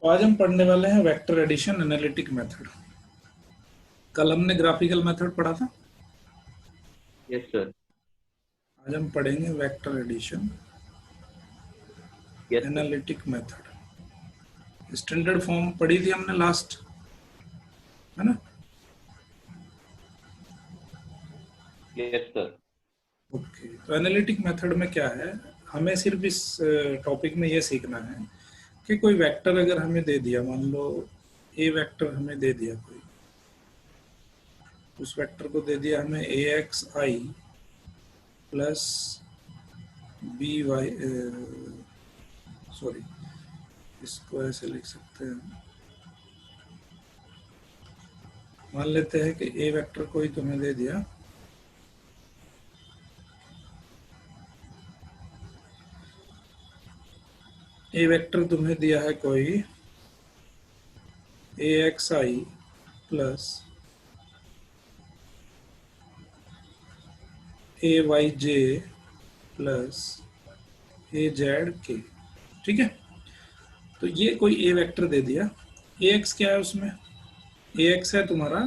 आज हम पढ़ने वाले हैं वेक्टर एडिशन एनालिटिक मेथड। कल हमने ग्राफिकल मेथड पढ़ा था। Yes sir. आज हम पढ़ेंगे vector addition yes sir. Analytic method. Standard form पढ़ी थी हमने लास्ट, है ना? Yes sir. ओके, तो एनालिटिक मेथड में क्या है, हमें सिर्फ इस टॉपिक में ये सीखना है कि कोई वेक्टर अगर हमें दे दिया, मान लो ए वेक्टर हमें दे दिया, कोई उस वेक्टर को दे दिया हमें A x I plus B Y, sorry इसको ऐसे लिख सकते हैं। मान लेते हैं कि ए वेक्टर कोई तुम्हें दे दिया, ए वेक्टर तुम्हें दिया है कोई ए x I plus A Y J plus A Z के। ठीक है, तो ये कोई ए वेक्टर दे दिया। ए एक्स क्या है उसमें? ए एक्स है तुम्हारा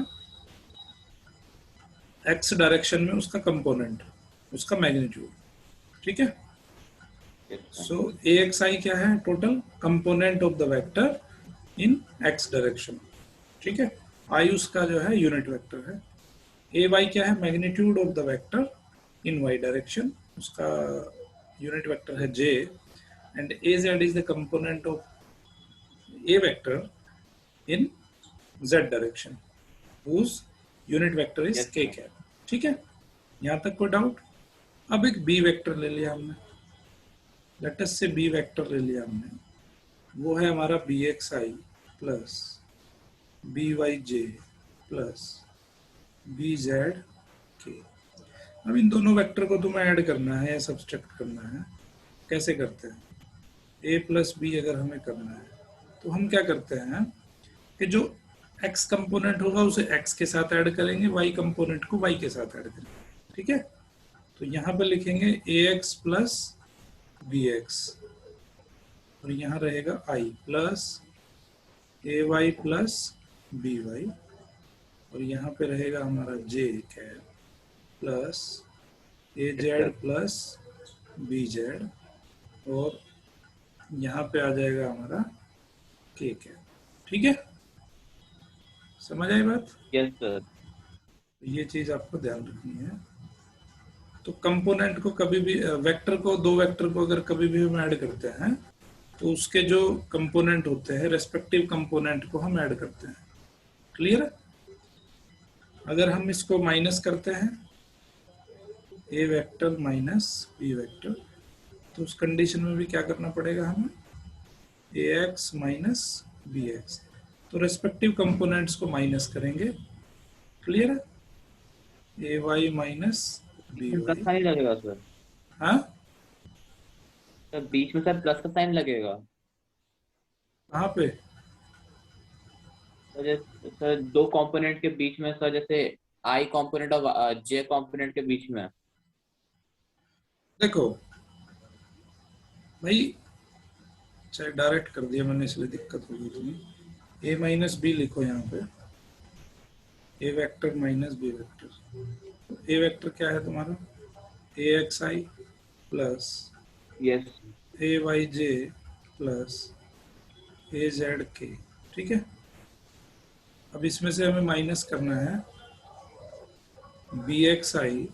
एक्स डायरेक्शन में उसका कंपोनेंट, उसका मैग्नीट्यूड। ठीक है, सो ए एक्स आई क्या है? Total component of the vector in x direction. ठीक है, आई उसका जो है यूनिट वेक्टर है। ए वाई क्या है? Magnitude of the vector in Y direction, उसका यूनिट वेक्टर है J. And A Z is the component of a vector in Z direction, whose unit vector is K cap. ठीक है, यहां तक कोई डाउट? अब एक बी वेक्टर ले लिया हमने, लेट अस से बी वेक्टर ले लिया हमने, वो है हमारा B X I plus B Y J plus B Z के। अब इन दोनों वेक्टर को तुम्हें ऐड करना है या सब्सट्रैक्ट करना है। कैसे करते हैं? ए प्लस बी अगर हमें करना है तो हम क्या करते हैं कि जो x कंपोनेंट होगा उसे x के साथ ऐड करेंगे, y कंपोनेंट को y के साथ ऐड करेंगे। ठीक है, तो यहां पर लिखेंगे ax प्लस बी एक्स, और यहाँ रहेगा i plus A Y plus B Y, और यहाँ पे रहेगा हमारा j cap plus A Z plus B Z, और यहाँ पे आ जाएगा हमारा k कैप। ठीक है, समझ आई बात? Yes sir. ये चीज आपको ध्यान रखनी है। तो कंपोनेंट को कभी भी, वेक्टर को, दो वेक्टर को अगर कभी भी हम ऐड करते हैं तो उसके जो कंपोनेंट होते हैं, रेस्पेक्टिव कंपोनेंट को हम ऐड करते हैं। क्लियर है? अगर हम इसको माइनस करते हैं, A vector minus B vector, तो उस कंडीशन में भी क्या करना पड़ेगा हमें? A X minus B X, तो रेस्पेक्टिव कंपोनेंट्स को माइनस करेंगे। क्लियर है? A Y minus B plus Y. का नहीं लगेगा सर? हाँ, सर बीच में सर प्लस का साइन लगेगा। कहाँ पे? सर जैसे सर दो कंपोनेंट के बीच में सर, जैसे आई कंपोनेंट और जे कंपोनेंट के बीच में। देखो भाई, चाहे डायरेक्ट कर दिया मैंने इसलिए दिक्कत होगी तुम्हें। ए माइनस बी लिखो यहाँ पे, ए वेक्टर माइनस बी वेक्टर। ए वेक्टर क्या है तुम्हारा? ए x I plus yes. A Y J plus A Z के। ठीक है, अब इसमें से हमें माइनस करना है B X I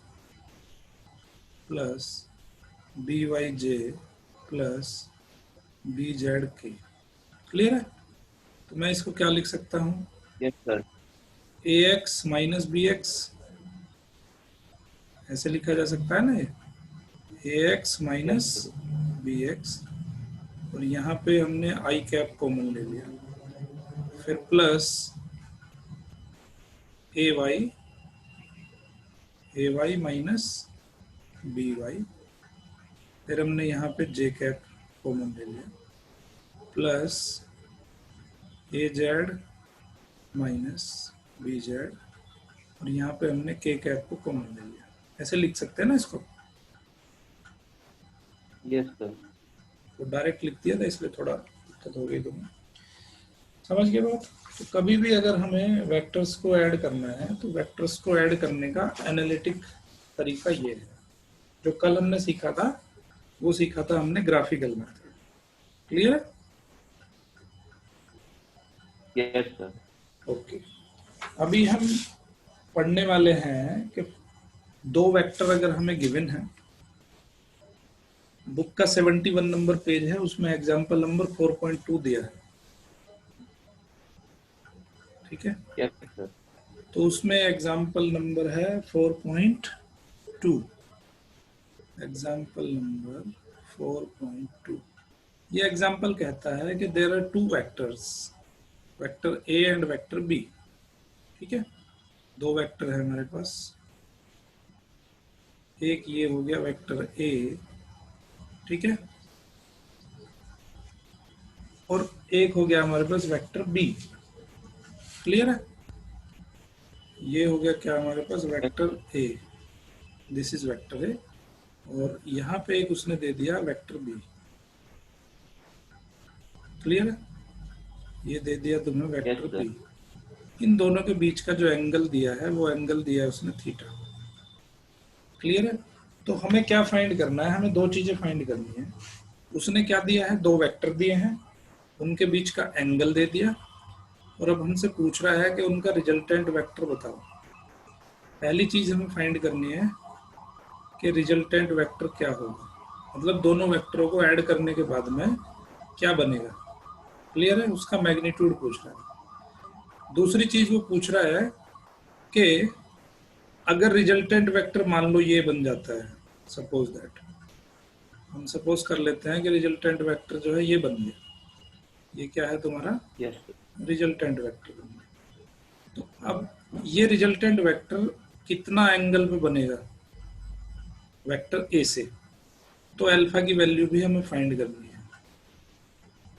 plus B Y J plus B Z K. Clear है? तो मैं इसको क्या लिख सकता हूँ? Yes sir. A X minus B X, ऐसे लिखा जा सकता है ना, A X minus B X, और यहाँ पे हमने आई कैप कॉमन ले लिया, फिर plus A Y minus B Y, फिर हमने यहाँ पे जे कैप कॉमन ले लिया, plus A Z minus B Z, और यहाँ पे हमने के कैप को कॉमन ले लिया। ऐसे लिख सकते हैं ना इसको? Yes sir. तो डायरेक्ट लिख दिया था इसलिए थोड़ा दिक्कत हो गई तुम्हें। समझ गए बात? तो कभी भी अगर हमें वेक्टर्स को ऐड करना है तो वेक्टर्स को ऐड करने का एनालिटिक तरीका ये है। जो कल हमने सीखा था वो सीखा था हमने ग्राफिकल मेथड। क्लियर है? Yes sir. ओके। अभी हम पढ़ने वाले हैं कि दो वेक्टर अगर हमें गिवन है, बुक का 71 नंबर पेज है, उसमें एग्जांपल नंबर 4.2 दिया है। ठीक है? Yes sir. तो उसमें एग्जांपल नंबर है 4.2। एग्जांपल नंबर 4.2, ये एग्जांपल कहता है कि there are two vectors, vector A and vector B. ठीक है? दो वेक्टर है हमारे पास, एक ये हो गया वेक्टर ए, ठीक है, और एक हो गया हमारे पास वेक्टर बी। क्लियर है? ये हो गया क्या हमारे पास, vector A, this is vector A, और यहाँ पे एक उसने दे दिया वेक्टर बी। क्लियर है? ये दे दिया तुम्हें वेक्टर Yes, बी। इन दोनों के बीच का जो एंगल दिया है वो एंगल दिया है उसने थीटा। क्लियर है? तो हमें क्या फाइंड करना है, हमें दो चीजें फाइंड करनी है। उसने क्या दिया है, दो वेक्टर दिए हैं, उनके बीच का एंगल दे दिया, और अब हमसे पूछ रहा है कि उनका रिजल्टेंट वेक्टर बताओ। पहली चीज हमें फाइंड करनी है कि रिजल्टेंट वेक्टर क्या होगा, मतलब दोनों वेक्टरों को ऐड करने के बाद में क्या बनेगा। क्लियर है? उसका मैग्नीट्यूड पूछ रहा है। दूसरी चीज वो पूछ रहा है कि अगर रिजल्टेंट वेक्टर मान लो ये बन जाता है, सपोज दैट, हम सपोज कर लेते हैं कि रिजल्टेंट वेक्टर जो है ये बन गया, ये क्या है तुम्हारा yes, रिजल्टेंट वेक्टर बन गया। तो अब ये रिजल्टेंट वेक्टर कितना एंगल पे बनेगा वेक्टर ए से, तो अल्फा की वैल्यू भी हमें फाइंड करनी है।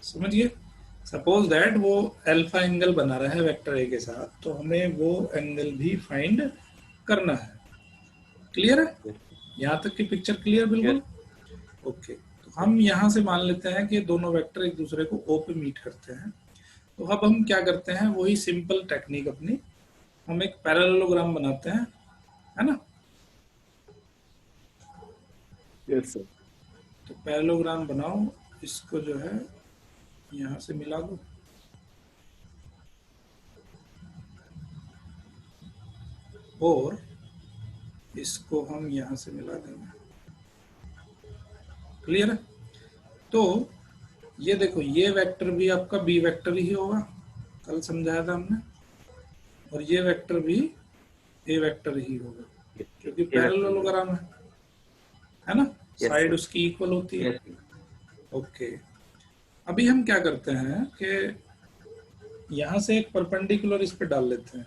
समझिए? सपोज दैट वो अल्फा एंगल बना रहा है वेक्टर ए के साथ, तो हमें वो एंगल भी फाइंड करना है। क्लियर है? yes, यहाँ तक की पिक्चर क्लियर बिल्कुल? yes, okay. तो हम यहाँ से मान लेते हैं कि दोनों वेक्टर एक दूसरे को ओ पे मीट करते हैं। तो अब हम क्या करते हैं, वही सिंपल टेक्निक अपनी, हम एक पैरेललोग्राम बनाते हैं, है ना? yes, sir. तो पैरेललोग्राम बनाओ, इसको जो है यहाँ से मिला दो, और इसको हम यहाँ से मिला देंगे। क्लियर है? तो ये देखो, ये वेक्टर भी आपका बी वेक्टर ही होगा, कल समझाया था हमने, और ये वेक्टर भी ए वेक्टर ही होगा, क्योंकि पैरेललोग्राम है ना? Yes, side sir. उसकी इक्वल होती है। Yes, okay. अभी हम क्या करते हैं कि यहां से एक परपेंडिकुलर इस पे डाल लेते हैं,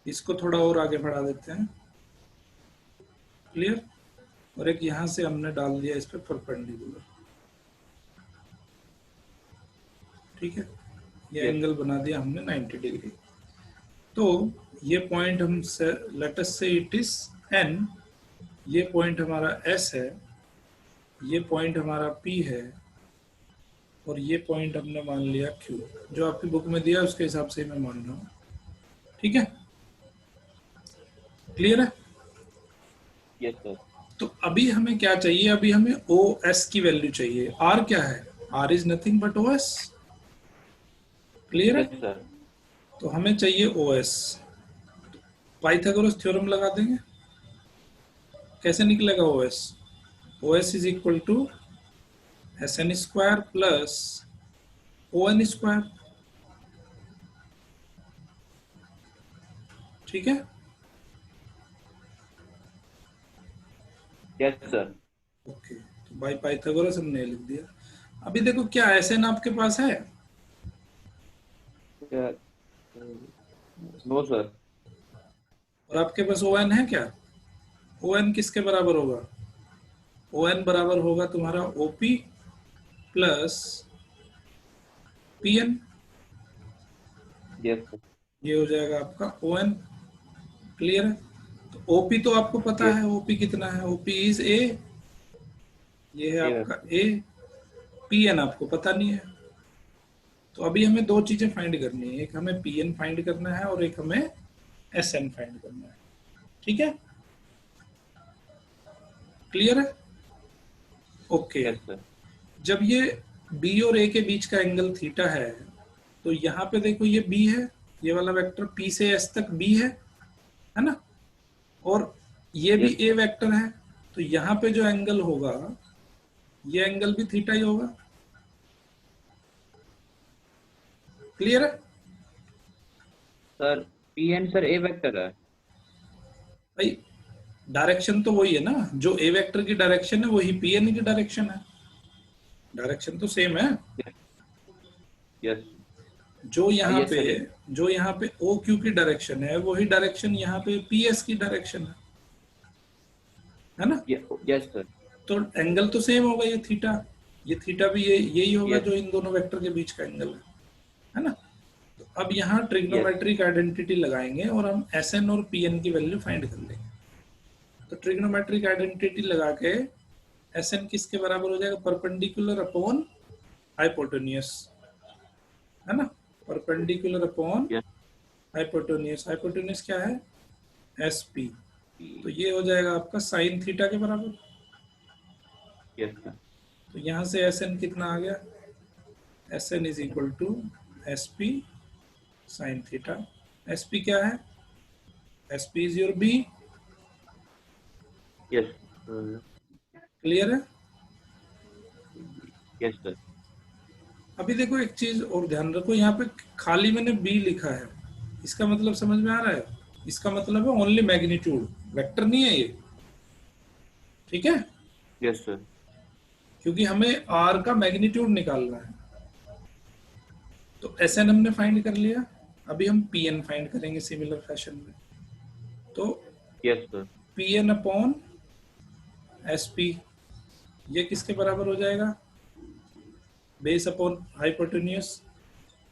इसको थोड़ा और आगे बढ़ा देते हैं। क्लियर? और एक यहां से हमने डाल दिया इस पे परपेंडिकुलर। ठीक है? ये yes, एंगल बना दिया हमने 90 डिग्री। तो ये पॉइंट हम से लेट अस से इट इज एन, ये पॉइंट हमारा एस है, ये पॉइंट हमारा पी है, और ये पॉइंट हमने मान लिया क्यू। जो आपकी बुक में दिया उसके हिसाब से मैं मान रहा हूँ। ठीक है? क्लियर है? yes, sir. तो अभी हमें क्या चाहिए, अभी हमें ओ एस की वैल्यू चाहिए। आर क्या है? R is nothing but O S. Clear है? Yes, sir. तो हमें चाहिए ओ एस। पाइथागोरस थ्योरम लगा देंगे। कैसे निकलेगा O S? O S is equal to S N square plus O N square. ठीक है? Yes, sir. ओके। तो बाई पाइथागोरस हमने लिख दिया। अभी देखो, क्या एस एन आपके पास है? Yeah. No, sir. और आपके पास ओ एन है क्या? ओ एन किसके बराबर होगा? ओ एन बराबर होगा तुम्हारा OP plus P N. Yes, sir. ये हो जाएगा आपका ओ एन। क्लियर है? तो ओपी तो आपको पता Yes, है, ओपी कितना है, ओपी इज ए, ये है yes, आपका ए। पी एन आपको पता नहीं है, तो अभी हमें दो चीजें फाइंड करनी है, एक हमें पीएन फाइंड करना है और एक हमें एसएन फाइंड करना है। ठीक है, क्लियर है? ओके। Yes sir. जब ये बी और ए के बीच का एंगल थीटा है, तो यहाँ पे देखो ये बी है, ये वाला वेक्टर पी से एस तक बी है ना, और ये भी यस ए सर। वेक्टर है, तो यहाँ पे जो एंगल होगा ये एंगल भी थीटा ही होगा। क्लियर है सर पी एन सर ए वेक्टर है। भाई? डायरेक्शन तो वही है ना, जो ए वेक्टर की डायरेक्शन है वही पी एन की डायरेक्शन है, डायरेक्शन तो सेम है। यस। जो यहाँ यस पे सर। जो यहाँ पे ओ क्यू की डायरेक्शन है वही डायरेक्शन यहाँ पे पी एस की डायरेक्शन है ना? Yes sir. तो एंगल तो सेम होगा, ये थीटा भी ये यही होगा यस। जो इन दोनों वेक्टर के बीच का एंगल है ना? तो अब यहाँ यस। ट्रिग्नोमेट्रिक आइडेंटिटी लगाएंगे और हम एस एन और पी एन की वैल्यू फाइंड कर लेंगे। तो ट्रिग्नोमेट्रिक आइडेंटिटी लगा के एस एन किसके बराबर हो जाएगा? परपेंडिकुलर अपॉन हाइपोटेन्यूस, है ना? Perpendicular upon yes. Hypotenuse. Hypotenuse क्या है? S P. तो ये हो जाएगा आपका साइन थीटा के बराबर। Yes sir. तो यहाँ से एस एन कितना आ गया? S N is equal to S P sine theta. S P क्या है? S P is your B. Yes. Clear है? Yes sir. अभी देखो एक चीज और ध्यान रखो, यहाँ पे खाली मैंने बी लिखा है, इसका मतलब समझ में आ रहा है? इसका मतलब है ओनली मैग्नीट्यूड, वेक्टर नहीं है ये। ठीक है, यस सर। क्योंकि हमें आर का मैग्नीट्यूड निकालना है। तो एस एन हमने फाइंड कर लिया, अभी हम पी एन फाइंड करेंगे सिमिलर फैशन में। तो yes sir. P N upon S P, ये किसके बराबर हो जाएगा? बेस अपॉन हाइपोटेन्यूस,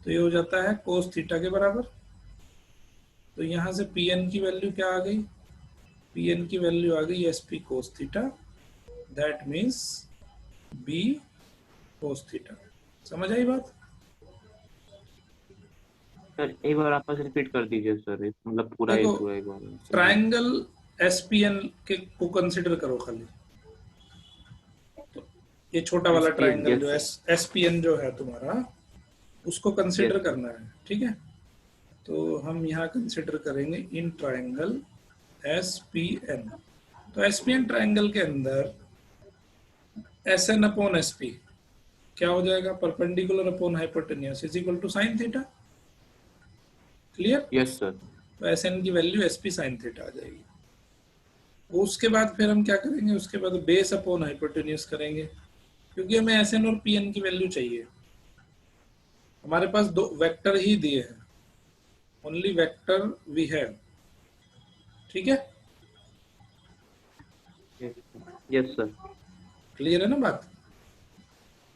तो ये हो जाता है कोस थीटा के बराबर। तो यहाँ से पी एन की वैल्यू क्या आ गई? पी एन की वैल्यू आ गई S P cos theta, that means B cos theta. समझ आई बात? सर एक बार आप बस रिपीट कर दीजिए सर, मतलब पूरा देखो, एक बार ट्रायंगल एस पी एन के को कंसिडर करो खाली। तो ये छोटा वाला एसपीएन। ट्रायंगल जो yes sir. S P N जो है तुम्हारा, उसको कंसिडर यस सर। करना है। ठीक है, तो हम यहाँ कंसिडर करेंगे in triangle S P N. तो एस पी एन ट्रायंगल के अंदर S N upon S P क्या हो जाएगा? Perpendicular upon hypotenuse is equal to sine theta. Clear? Yes sir. तो एस एन की value S P sine theta आ जाएगी। उसके बाद फिर हम क्या करेंगे? उसके बाद बेस अपॉन हाइपोटेन्यूस करेंगे, क्योंकि हमें एस एन और पी एन की वैल्यू चाहिए। हमारे पास दो वेक्टर ही दिए हैं, ओनली वेक्टर वी हैव। ठीक है, यस सर। क्लियर है ना बात?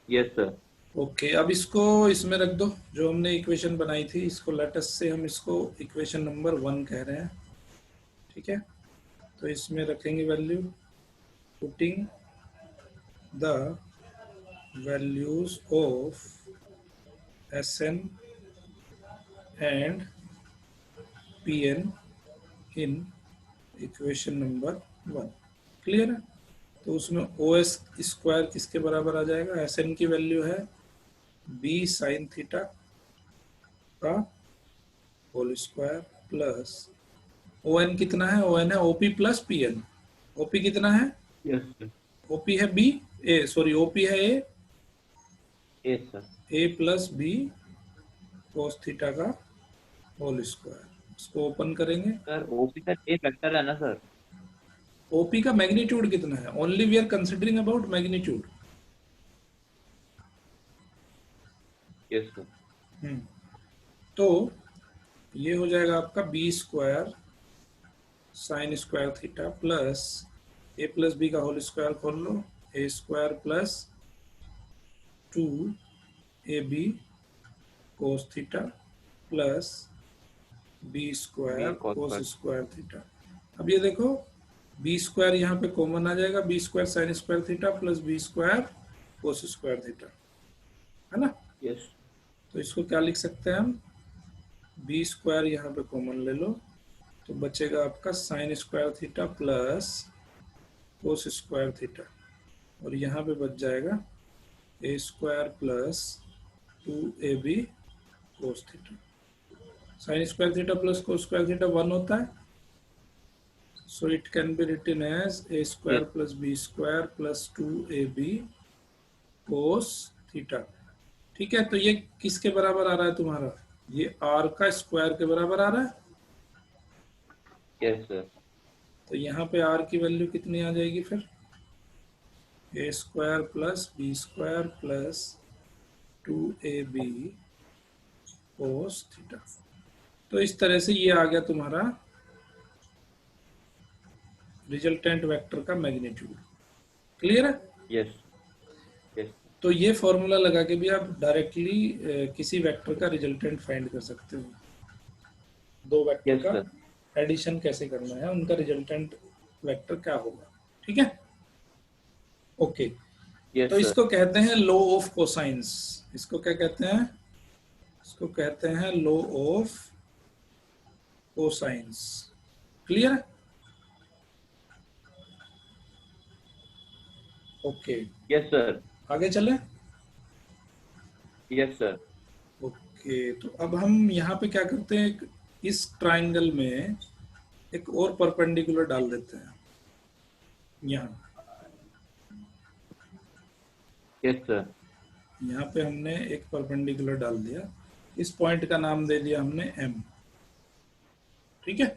Yes sir. ओके, अब इसको इसमें रख दो, जो हमने इक्वेशन बनाई थी इसको लेटस से हम इसको इक्वेशन नंबर 1 कह रहे हैं। ठीक है, तो इसमें रखेंगे value, putting the values of S N and P N in equation number 1। Clear है? तो उसमें ओ एस स्क्वायर किसके बराबर आ जाएगा? एस एन की वैल्यू है बी साइन थीटा का whole square plus O N कितना है? ओ एन है OP plus P N. OP कितना है? Yes sir. ओपी है बी, ए सॉरी ओपी है A, yes sir. A plus B cos theta का होल स्क्वायर। इसको ओपन करेंगे। सर ओपी सर एक वेक्टर है ना सर? ओपी का मैग्नीट्यूड कितना है? Only we are considering about magnitude. Yes sir. तो ये हो जाएगा आपका B square sine square theta plus A plus B का होल स्क्वायर खोल लो, A square plus 2ab cos theta plus B square cos square theta. अब ये देखो बी स्क्वायर यहाँ पे कॉमन आ जाएगा, B square sine square theta plus B square cos square theta, है ना? यस। तो इसको क्या लिख सकते हैं हम, बी स्क्वायर यहाँ पे कॉमन ले लो तो बचेगा आपका sine square theta plus cos square theta, और यहाँ पे बच जाएगा A square plus 2ab cos theta. Sine square theta plus cos square theta 1 होता है, so it can be written as A square Yes. Plus B square plus 2ab cos theta. ठीक है, तो ये किसके बराबर आ रहा है तुम्हारा, ये r का स्क्वायर के बराबर आ रहा है। Yes, sir. तो यहाँ पे r की वैल्यू कितनी आ जाएगी फिर, A square plus B square plus 2ab cos theta. तो इस तरह से ये आ गया तुम्हारा रिजल्टेंट वेक्टर का मैग्नीट्यूड। क्लियर है। Yes. Yes. तो ये फॉर्मूला लगा के भी आप डायरेक्टली किसी वेक्टर का रिजल्टेंट फाइंड कर सकते हो। दो वेक्टर Yes, का sir. एडिशन कैसे करना है, उनका रिजल्टेंट वेक्टर क्या होगा। ठीक है, ओके। Yes, तो sir. इसको कहते हैं लॉ ऑफ कोसाइंस। इसको क्या कहते हैं, इसको कहते हैं लॉ ऑफ कोसाइंस। क्लियर है, ओके। Yes, sir. आगे चले। Yes, sir. ओके, तो अब हम यहाँ पे क्या करते हैं, इस ट्राइंगल में एक और परपेंडिकुलर डाल देते हैं यहाँ। Yes, sir. यहाँ पे हमने एक परपेंडिकुलर डाल दिया, इस पॉइंट का नाम दे दिया हमने M। ठीक है,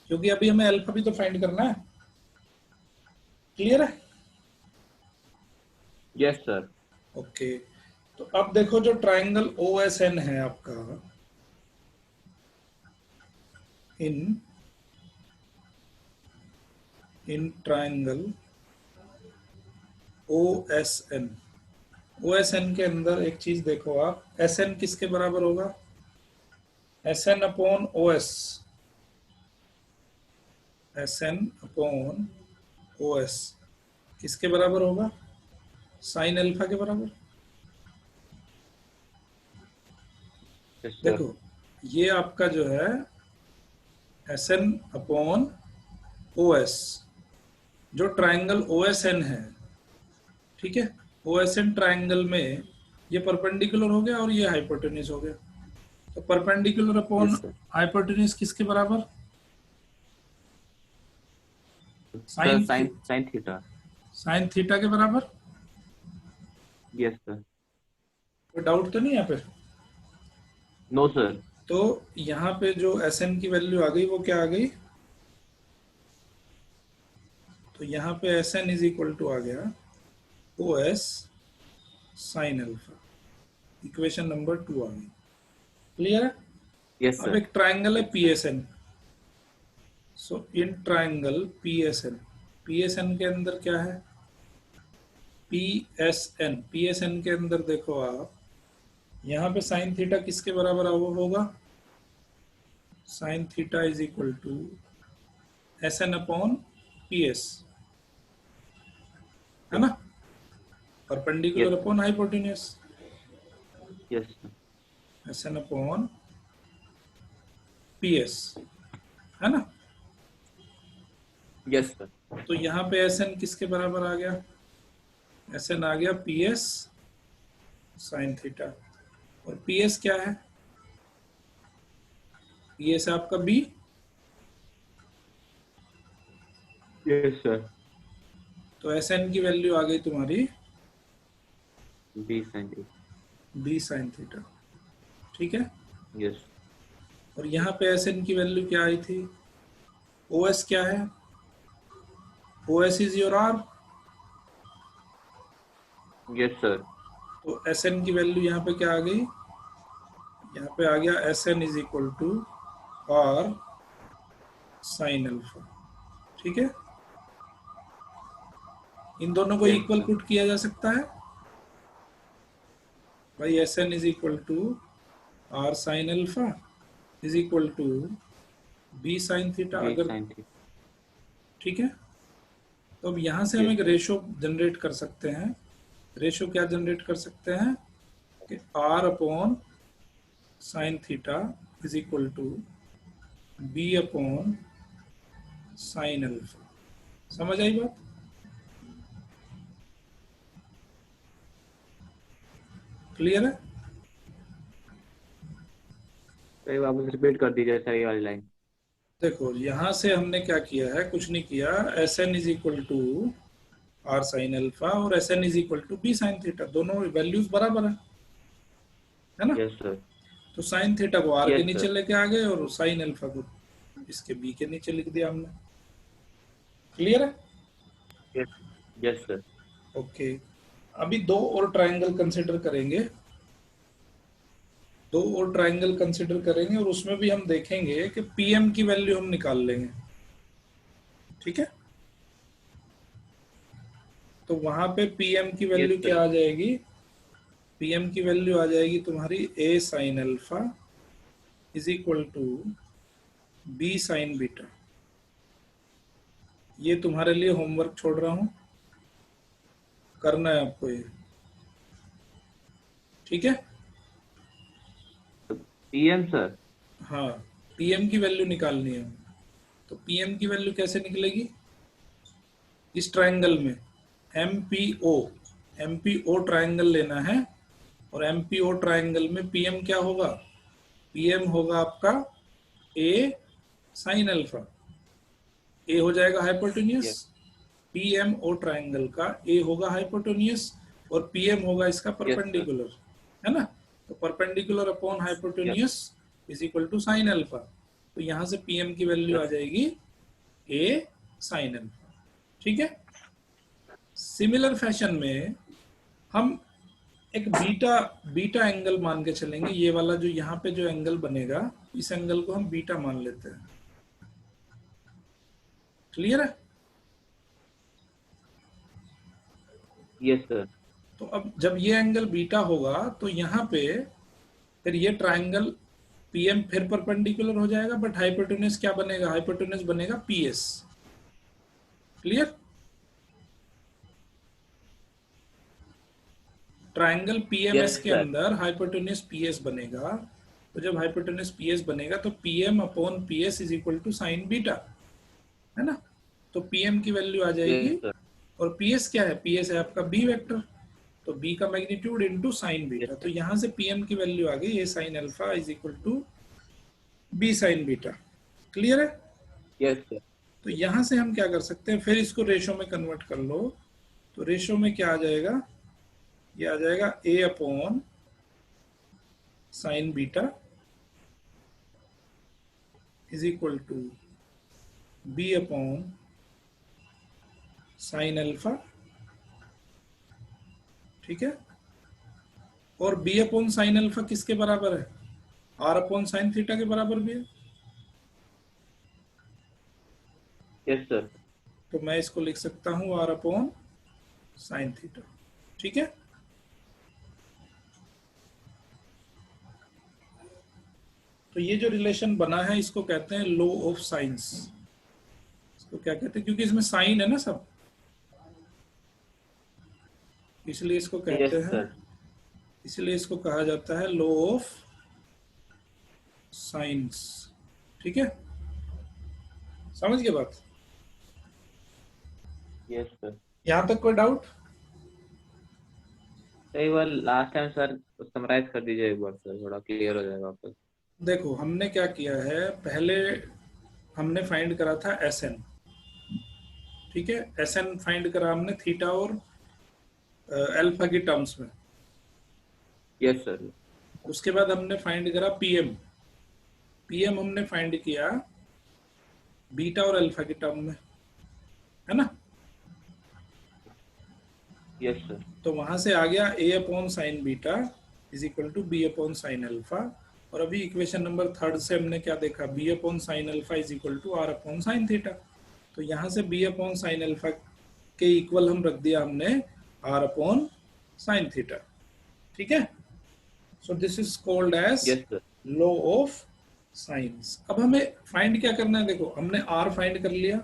क्योंकि अभी हमें अल्फा भी तो फाइंड करना है। क्लियर है, Yes, sir. ओके। तो अब देखो जो ट्राइंगल OSN है आपका, इन ट्राइंगल OSN, OSN के अंदर एक चीज देखो आप, SN किसके बराबर होगा, SN upon OS, SN upon OS किसके बराबर होगा, साइन अल्फा के बराबर। Yes, sir. देखो ये आपका जो है SN अपॉन OS, जो ट्राइंगल OSN है, ठीक है, OSN ट्राइंगल में ये परपेंडिकुलर हो गया और ये हाइपोटेन्यूज हो गया। तो perpendicular upon Yes, sir. Hypotenuse किसके बराबर, Sir, sin theta. Sign theta के बराबर। Yes, sir. कोई डाउट तो नहीं यहाँ पे। No, sir. तो यहाँ पे जो SN की वैल्यू आ गई वो क्या आ गई, तो यहाँ पे SN इज इक्वल टू आ गया OS sine alpha. Equation number 2 आ गई। क्लियर है। Yes, अब sir. एक ट्राइंगल है PSN, so in triangle PSN के अंदर क्या है, PSN के अंदर देखो आप, यहाँ पे साइन थीटा किसके बराबर होगा, sine theta is equal to SN upon PS, है ना, perpendicular Yes. Upon hypotenuse, Yes, sir. SN upon PS, है ना। Yes, sir. तो यहाँ पे SN किसके बराबर आ गया, SN आ गया PS साइन थीटा, और PS क्या है, PS है आपका B। Yes, sir. तो SN की वैल्यू आ गई तुम्हारी B sin theta. B sine theta. ठीक है, Yes. और यहाँ पे SN की वैल्यू क्या आई थी, OS क्या है, OS is your R। Yes, sir. तो SN की वैल्यू यहाँ पे क्या आ गई, यहाँ पे आ गया SN is equal to R sine alpha. ठीक है, इन दोनों को Yes, इक्वल sir. पुट किया जा सकता है भाई, SN is equal to R sine alpha is equal to B sine theta. B अगर sin theta. ठीक है, तो अब यहाँ से हम Yes. एक रेशो जनरेट कर सकते हैं। रेशो क्या जनरेट कर सकते हैं कि R upon sine theta is equal to B upon sine alpha. समझ आई बात? क्लियर है? तो एक वापस रिपीट कर दीजिए सर ये वाली लाइन। देखो यहां से हमने क्या किया है, कुछ नहीं किया। S N is equal to R sine alpha और S N is equal to B sine theta, दोनों वैल्यूज बराबर है ना? Yes sir. तो साइन थीटा को आर के यस नीचे सर। लेके आ गए और साइन अल्फा को इसके बी के नीचे लिख दिया हमने। क्लियर है? यस। Yes sir. ओके। अभी दो और ट्रायंगल कंसिडर करेंगे, दो और ट्रायंगल कंसिडर करेंगे और उसमें भी हम देखेंगे कि पीएम की वैल्यू हम निकाल लेंगे। ठीक है? तो वहां पे पीएम की यस वैल्यू सर। क्या आ जाएगी? पीएम की वैल्यू आ जाएगी तुम्हारी A sine alpha is equal to B sine beta. ये तुम्हारे लिए होमवर्क छोड़ रहा हूं, करना है आपको ये। ठीक है? PM sir. हाँ, पीएम की वैल्यू निकालनी है। तो पीएम की वैल्यू कैसे निकलेगी? इस ट्रायंगल में एमपीओ, एमपीओ ट्रायंगल लेना है और एमपीओ ट्रायंगल में पीएम क्या होगा? पीएम होगा आपका ए साइन अल्फा। ए हो जाएगा हाइपोटेन्यूस, यस। पीएमओ ट्रायंगल का ए होगा हाइपोटेन्यूस और पीएम होगा इसका यस सर। परपेंडिकुलर, है ना? तो perpendicular upon yes. Hypotenuse is equal to sine alpha. तो यहां से पीएम की वैल्यू आ यस। जाएगी ए साइन अल्फा। ठीक है? सिमिलर फैशन में हम एक बीटा, बीटा एंगल मान के चलेंगे। ये वाला जो यहाँ पे जो एंगल बनेगा, इस एंगल को हम बीटा मान लेते हैं। क्लियर है? Yes sir. तो अब जब ये एंगल बीटा होगा तो यहाँ पे फिर ये ट्रायंगल पीएम फिर परपेंडिकुलर हो जाएगा, बट हाइपोटेन्यूस क्या बनेगा? हाइपोटेन्यूस बनेगा PS. Clear? Triangle PMS yes के सर। अंदर हाइपोटेन्यूस पीएस बनेगा। तो जब हाइपोटेन्यूस पीएस बनेगा तो PM upon PS is equal to sine beta, है ना? तो पीएम की वैल्यू आ जाएगी यस सर। और पीएस क्या है? पीएस है आपका बी वेक्टर, तो बी का मैग्नीट्यूड इनटू साइन बीटा। तो यहां से पीएम की वैल्यू आ गई A sine alpha is equal to B sine beta. Clear है? Yes sir. तो यहां से हम क्या कर सकते हैं, फिर इसको रेशो में कन्वर्ट कर लो। तो रेशो में क्या आ जाएगा? ये आ जाएगा A upon sine beta is equal to B upon sine alpha. ठीक है? और बी अपॉन साइन अल्फा किसके बराबर है? आर अपॉन साइन थीटा के बराबर भी है। Yes sir. तो मैं इसको लिख सकता हूं आर अपॉन साइन थीटा। ठीक है? तो ये जो रिलेशन बना है इसको कहते हैं लॉ ऑफ साइंस। इसको क्या कहते हैं? क्योंकि इसमें साइन है ना सब, इसलिए इसको कहते यस हैं, सर। इसलिए इसको कहा जाता है लॉ ऑफ साइंस। ठीक है? समझ गए बात? Yes sir. यहां तक कोई डाउट? एक बार लास्ट टाइम सर समराइज कर दीजिए एक बार सर, थोड़ा क्लियर हो जाएगा वापस। देखो हमने क्या किया है, पहले हमने फाइंड करा था एस एन। ठीक है? एस एन फाइंड करा हमने थीटा और अल्फा की टर्म्स में। Yes sir. उसके बाद हमने फाइंड करा पीएम। पीएम हमने फाइंड किया बीटा और अल्फा की टर्म में, है ना? Yes sir. तो वहां से आ गया A upon sine beta is equal to B upon sine alpha. और अभी इक्वेशन नंबर थर्ड से हमने क्या देखा? B upon sine alpha is equal to R upon sine theta. तो यहां से बी अपॉन साइन अल्फा के इक्वल हम रख दिया हमने आर अपॉन साइन थीटा। ठीक है? So this is called as yes sir. Law of sines. अब हमें फाइंड क्या करना है? देखो हमने आर फाइंड कर लिया,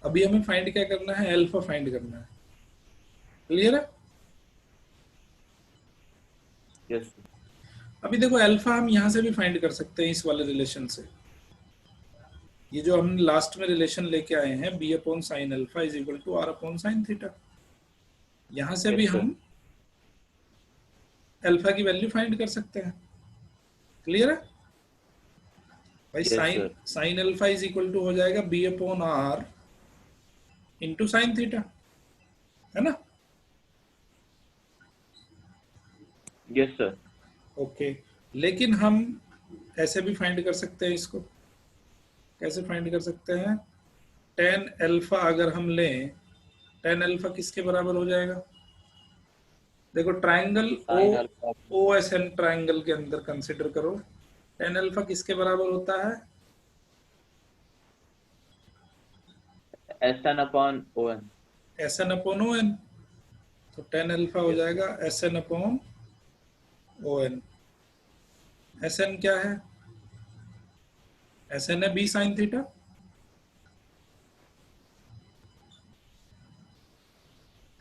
अभी हमें फाइंड क्या करना है? अल्फा फाइंड करना है। क्लियर है? यस। अभी देखो अल्फा हम यहां से भी फाइंड कर सकते हैं इस वाले रिलेशन से। ये जो हमने लास्ट में रिलेशन लेके आए हैं, B upon sine alpha is equal to R upon sine theta, यहां से भी यस सर। हम अल्फा की वैल्यू फाइंड कर सकते हैं। क्लियर है भाई? Yes sine sir. Sine alpha is equal to हो जाएगा B upon R into sine theta, है ना? Yes sir. ओके, लेकिन हम ऐसे भी फाइंड कर सकते हैं इसको। कैसे फाइंड कर सकते हैं? टेन अल्फा अगर हम लें, टेन अल्फा किसके बराबर हो जाएगा? देखो triangle O sine alpha O S N triangle के अंदर कंसिडर करो, टेन अल्फा किसके बराबर होता है? S N upon O N. S N upon O N. तो टेन अल्फा हो यस सर। जाएगा S N upon O N. S N क्या है? एस एन है बी साइन थीटा,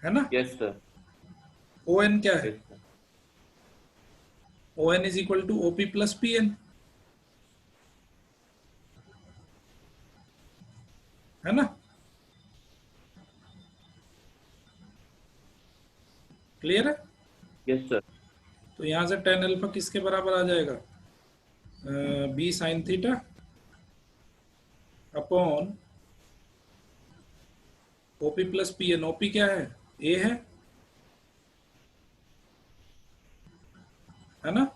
है ना? Yes sir. ओ एन क्या है? Yes sir. O N is equal to OP plus P N, है ना? क्लियर है? Yes sir. तो यहां से टेन अल्फा किसके बराबर आ जाएगा? B sine theta upon OP plus P N. OP क्या है? ए है ना?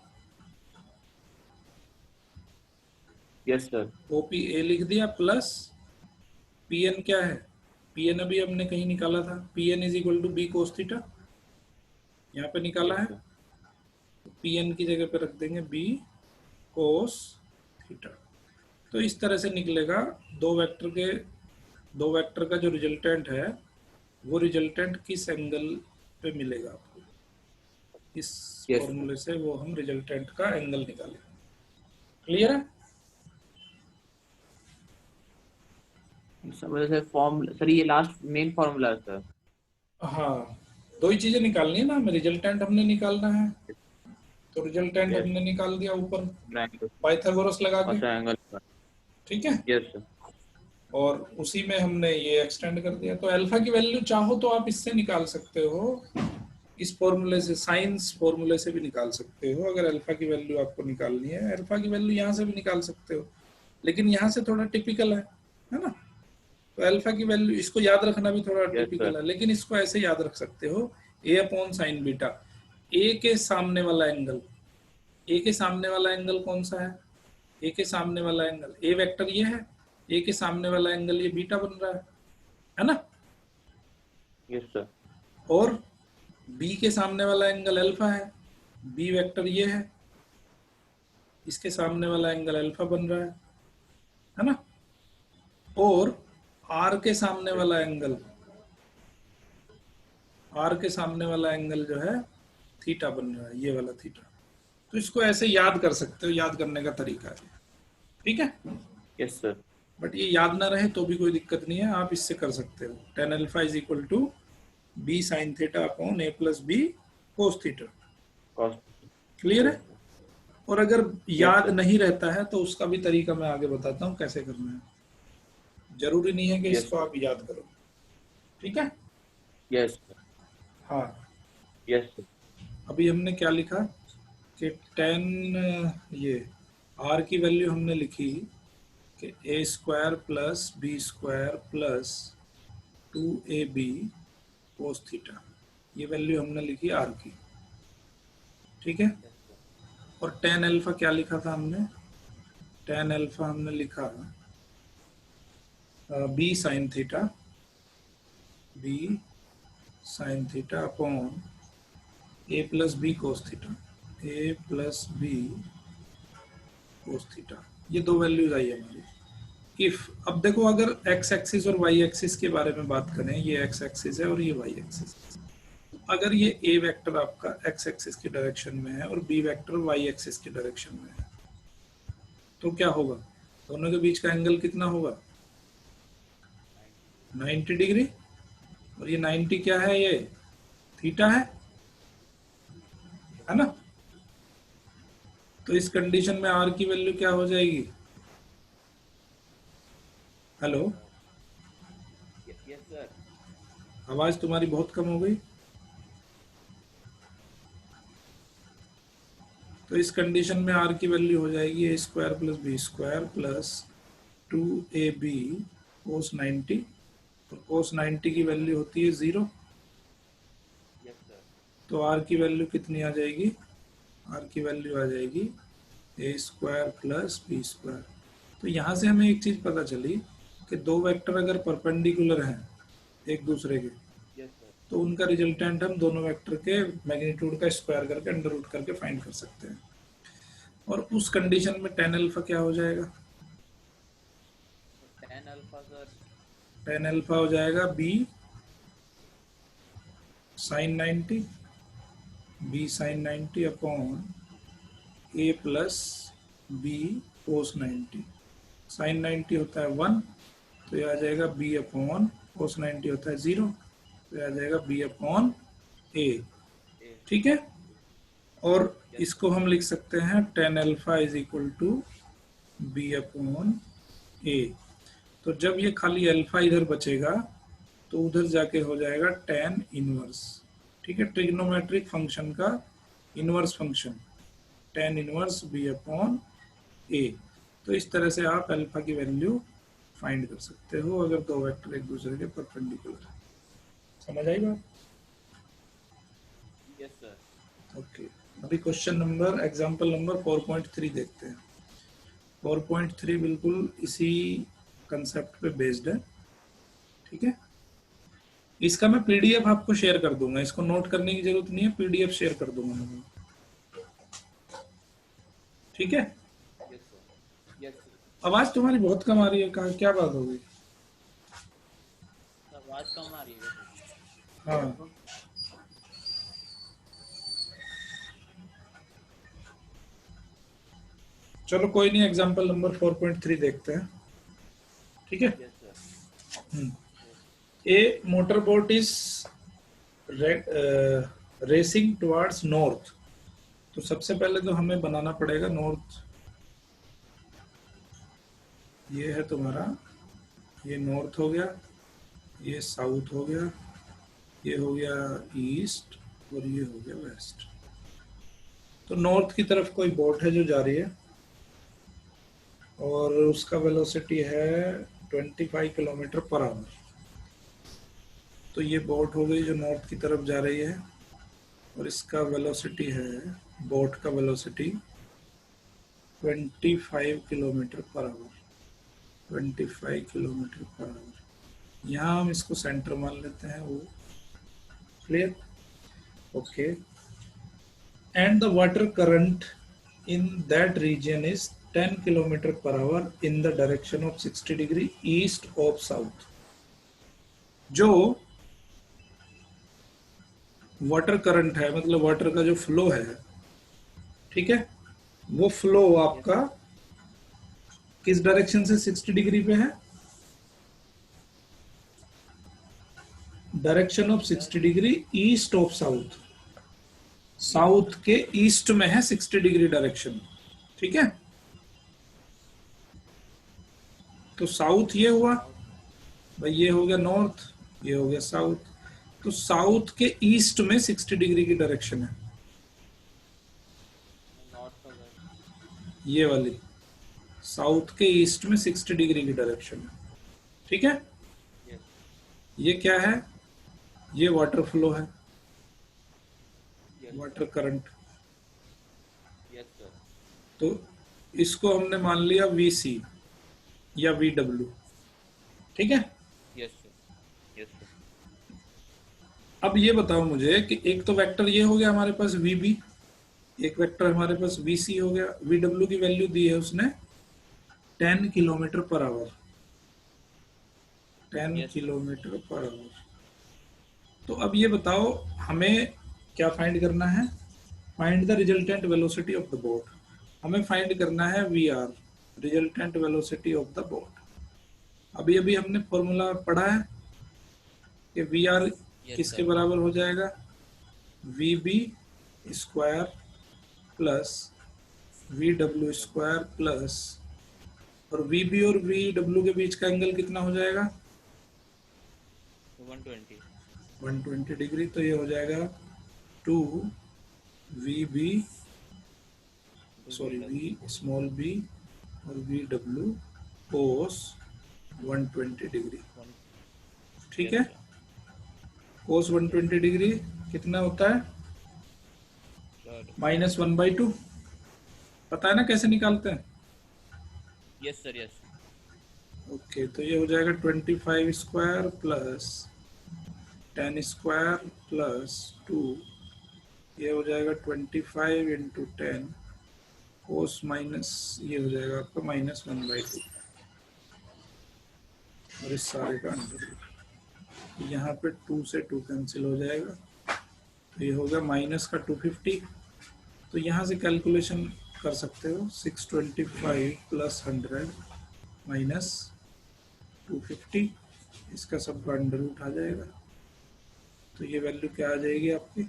Yes sir. ओपी ए लिख दिया, प्लस पी एन क्या है? पी एन अभी हमने कहीं निकाला था, P N is equal to B cos theta, यहाँ पे निकाला यस है। सर। पी एन की जगह पे रख देंगे बी कोस थीटा। तो इस तरह से निकलेगा दो वेक्टर के, दो वेक्टर का जो रिजल्टेंट है वो रिजल्टेंट किस एंगल पे मिलेगा आपको, इस यस सर। फॉर्मूले से वो हम रिजल्टेंट का एंगल निकालेंगे। क्लियर है? सर फॉर्म सर, ये लास्ट मेन फॉर्मूला है सर। हाँ, दो ही चीजें निकालनी है ना हमें, रिजल्टेंट हमने निकालना है, तो रिजल्टेंट यस। हमने निकाल दिया ऊपर ट्रायंगल पाइथागोरस लगा और के। ट्रायंगल। ठीक है, यस सर। और उसी में हमने ये एक्सटेंड कर दिया। तो अल्फा की वैल्यू चाहो तो आप इससे निकाल सकते हो, इस फॉर्मूले से, साइंस फॉर्मूले से भी निकाल सकते हो। अगर अल्फा की वैल्यू आपको निकालनी है, अल्फा की वैल्यू यहाँ से भी निकाल सकते हो, लेकिन यहाँ से थोड़ा टिपिकल है ना? तो अल्फा की वैल्यू, इसको याद रखना भी थोड़ा यस सर। टिपिकल है, लेकिन इसको ऐसे याद रख सकते हो, ए अपॉन साइन बीटा। ए के सामने वाला एंगल, ए के सामने वाला एंगल कौन सा है? ए के सामने वाला एंगल, ए वेक्टर ये है, ए के सामने वाला एंगल ये बीटा बन रहा है ना? Yes sir. और बी के सामने वाला एंगल अल्फा है, बी वेक्टर ये है, इसके सामने वाला एंगल अल्फा बन रहा है ना? और आर के सामने यस वाला सर। एंगल, आर के सामने वाला एंगल जो है थीटा बन रहा है, ये वाला थीटा। तो इसको ऐसे याद कर सकते हो, याद करने का तरीका है। ठीक है, यस सर। बट ये याद ना रहे तो भी कोई दिक्कत नहीं है, आप इससे कर सकते हो। Tan alpha is equal to B sine theta upon A plus B cos theta. Cos. Clear yes है? सर। और अगर यस याद सर। नहीं रहता है तो उसका भी तरीका मैं आगे बताता हूँ कैसे करना है। जरूरी नहीं है कि यस इसको सर। आप याद करो। ठीक है? Yes sir. हाँ, यस सर। अभी हमने क्या लिखा कि टेन, ये आर की वैल्यू हमने लिखी कि A square plus B square plus two A B cos theta, ये वैल्यू हमने लिखी आर की। ठीक है, और टेन अल्फा क्या लिखा था हमने? टेन अल्फा हमने लिखा B sine theta, B sine theta upon A plus B cos theta, A plus B cos theta. ये दो वैल्यूज आई हमारी। इफ, अब देखो अगर एक्स एक्सिस और वाई एक्सिस के बारे में बात करें, ये एक्स एक्सिस है और ये वाई एक्सिस, अगर ये ए वेक्टर आपका एक्स एक्सिस की डायरेक्शन में है और बी वेक्टर वाई एक्सिस की डायरेक्शन में है, तो क्या होगा? दोनों के बीच का एंगल कितना होगा? 90 डिग्री। और ये 90 क्या है? ये थीटा है ना? तो इस कंडीशन में आर की वैल्यू क्या हो जाएगी? Hello, yes sir. आवाज तुम्हारी बहुत कम हो गई। तो इस कंडीशन में आर की वैल्यू हो जाएगी A square plus B square plus 2ab cos 90, और कोस 90 की वैल्यू होती है 0। Yes sir. तो आर की वैल्यू कितनी आ जाएगी? आर की वैल्यू आ जाएगी A square plus B square. तो यहाँ से हमें एक चीज पता चली कि दो वेक्टर अगर परपेंडिकुलर हैं एक दूसरे के, यस सर। तो उनका रिजल्टेंट हम दोनों वेक्टर के मैग्नीट्यूड का स्क्वायर करके अंडर रूट करके फाइंड कर सकते हैं। और उस कंडीशन में tan अल्फा क्या हो जाएगा? tan alpha sir, tan alpha हो जाएगा b sin 90, b sin 90 upon a plus b cos 90। sin 90 होता है 1, तो ये आ जाएगा b अपॉन cos 90 होता है 0, तो ये आ जाएगा b अपॉन a। ए। ठीक है। और यस इसको हम लिख सकते हैं tan alpha is equal to b upon a। तो जब ये खाली अल्फा इधर बचेगा तो उधर जाके हो जाएगा tan इनवर्स। ठीक है, ट्रिग्नोमेट्रिक फंक्शन का inverse function tan inverse b upon a। तो इस तरह से आप अल्फा की वैल्यू फाइंड कर सकते हो अगर दो वेक्टर एक दूसरे के परपेंडिकुलर है। समझ आई बात? Yes sir. ओके, अभी क्वेश्चन नंबर एग्जांपल नंबर 4.3 देखते हैं। 4.3 बिल्कुल इसी कंसेप्ट पे बेस्ड है। ठीक है, इसका मैं पीडीएफ आपको शेयर कर दूंगा, इसको नोट करने की जरूरत नहीं है, पीडीएफ शेयर कर दूंगा मैं। ठीक है। Yes sir. Yes sir. आवाज तुम्हारी बहुत कम आ रही है, कहाँ क्या बात हो गई? आवाज कम आ रही है सर। हाँ, चलो कोई नहीं, एग्जांपल नंबर 4.3 देखते हैं। ठीक है। Yes sir. A motor boat is racing towards north. तो सबसे पहले तो हमें बनाना पड़ेगा नॉर्थ। ये है तुम्हारा, ये नॉर्थ हो गया, ये साउथ हो गया, ये हो गया ईस्ट, और ये हो गया वेस्ट। तो नॉर्थ की तरफ कोई बोट है जो जा रही है और उसका वेलोसिटी है 25 किलोमीटर पर आवर। तो ये बोट हो गई जो नॉर्थ की तरफ जा रही है, और इसका वेलोसिटी है, बोट का velocity 25 kilometre per hour. 25 kilometre per hour. यहाँ हम इसको सेंटर मान लेते हैं, वो clear? Okay. And the water current in that region is 10 kilometre per hour in the direction of 60 degree east of south. जो वाटर करंट है, मतलब वाटर का जो फ्लो है, ठीक है, वो फ्लो आपका किस डायरेक्शन से 60 डिग्री पे है? Direction of 60 degree east of south. South के ईस्ट में है 60 डिग्री डायरेक्शन। ठीक है, तो साउथ ये हुआ भाई, ये हो गया नॉर्थ, ये हो गया साउथ। तो साउथ के ईस्ट में 60 डिग्री की डायरेक्शन है, नॉर्थ का सर। ये वाली साउथ के ईस्ट में 60 डिग्री की डायरेक्शन है। ठीक है, यस। ये क्या है? ये वाटर फ्लो है, yes water current. Yes sir. तो इसको हमने मान लिया वीसी या वीडब्ल्यू। ठीक है, यस सर। Yes sir. अब ये बताओ मुझे कि एक तो वेक्टर ये हो गया हमारे पास वीबी, एक वेक्टर हमारे पास वीसी हो गया। वीडब्ल्यू की वैल्यू दी है उसने 10 kilometre per hour, 10 Yes, sir. Kilometre per hour. तो अब ये बताओ हमें क्या फाइंड करना है? Find the resultant velocity of the boat. हमें फाइंड करना है V R, resultant velocity of the boat. अभी अभी हमने फॉर्मूला पढ़ा है कि वी आर Yes, किसके sir. बराबर हो जाएगा? V B square plus V W square plus, और वी बी और वी डब्ल्यू के बीच का एंगल कितना हो जाएगा? 120। 120 डिग्री। तो ये हो जाएगा 2 V B, sorry V small B और वी डब्ल्यू कोस 120 डिग्री। ठीक यस है, सर। कोस 120 डिग्री कितना होता है? -1/2। पता है ना कैसे निकालते हैं? Yes sir, yes. ओके, तो ये हो जाएगा 25 स्क्वायर प्लस 10 स्क्वायर प्लस 2, ये हो जाएगा 25 इंटू 10 कोस माइनस, ये हो जाएगा आपका -1/2, और इस सारे का अंडर रूट। यहाँ पे 2 से 2 कैंसिल हो जाएगा, तो ये हो गया माइनस का 250। तो यहाँ से कैलकुलेशन कर सकते हो, 625 प्लस 100 माइनस 250, इसका सबका अंडर रूट आ जाएगा। तो ये वैल्यू क्या आ जाएगी आपकी?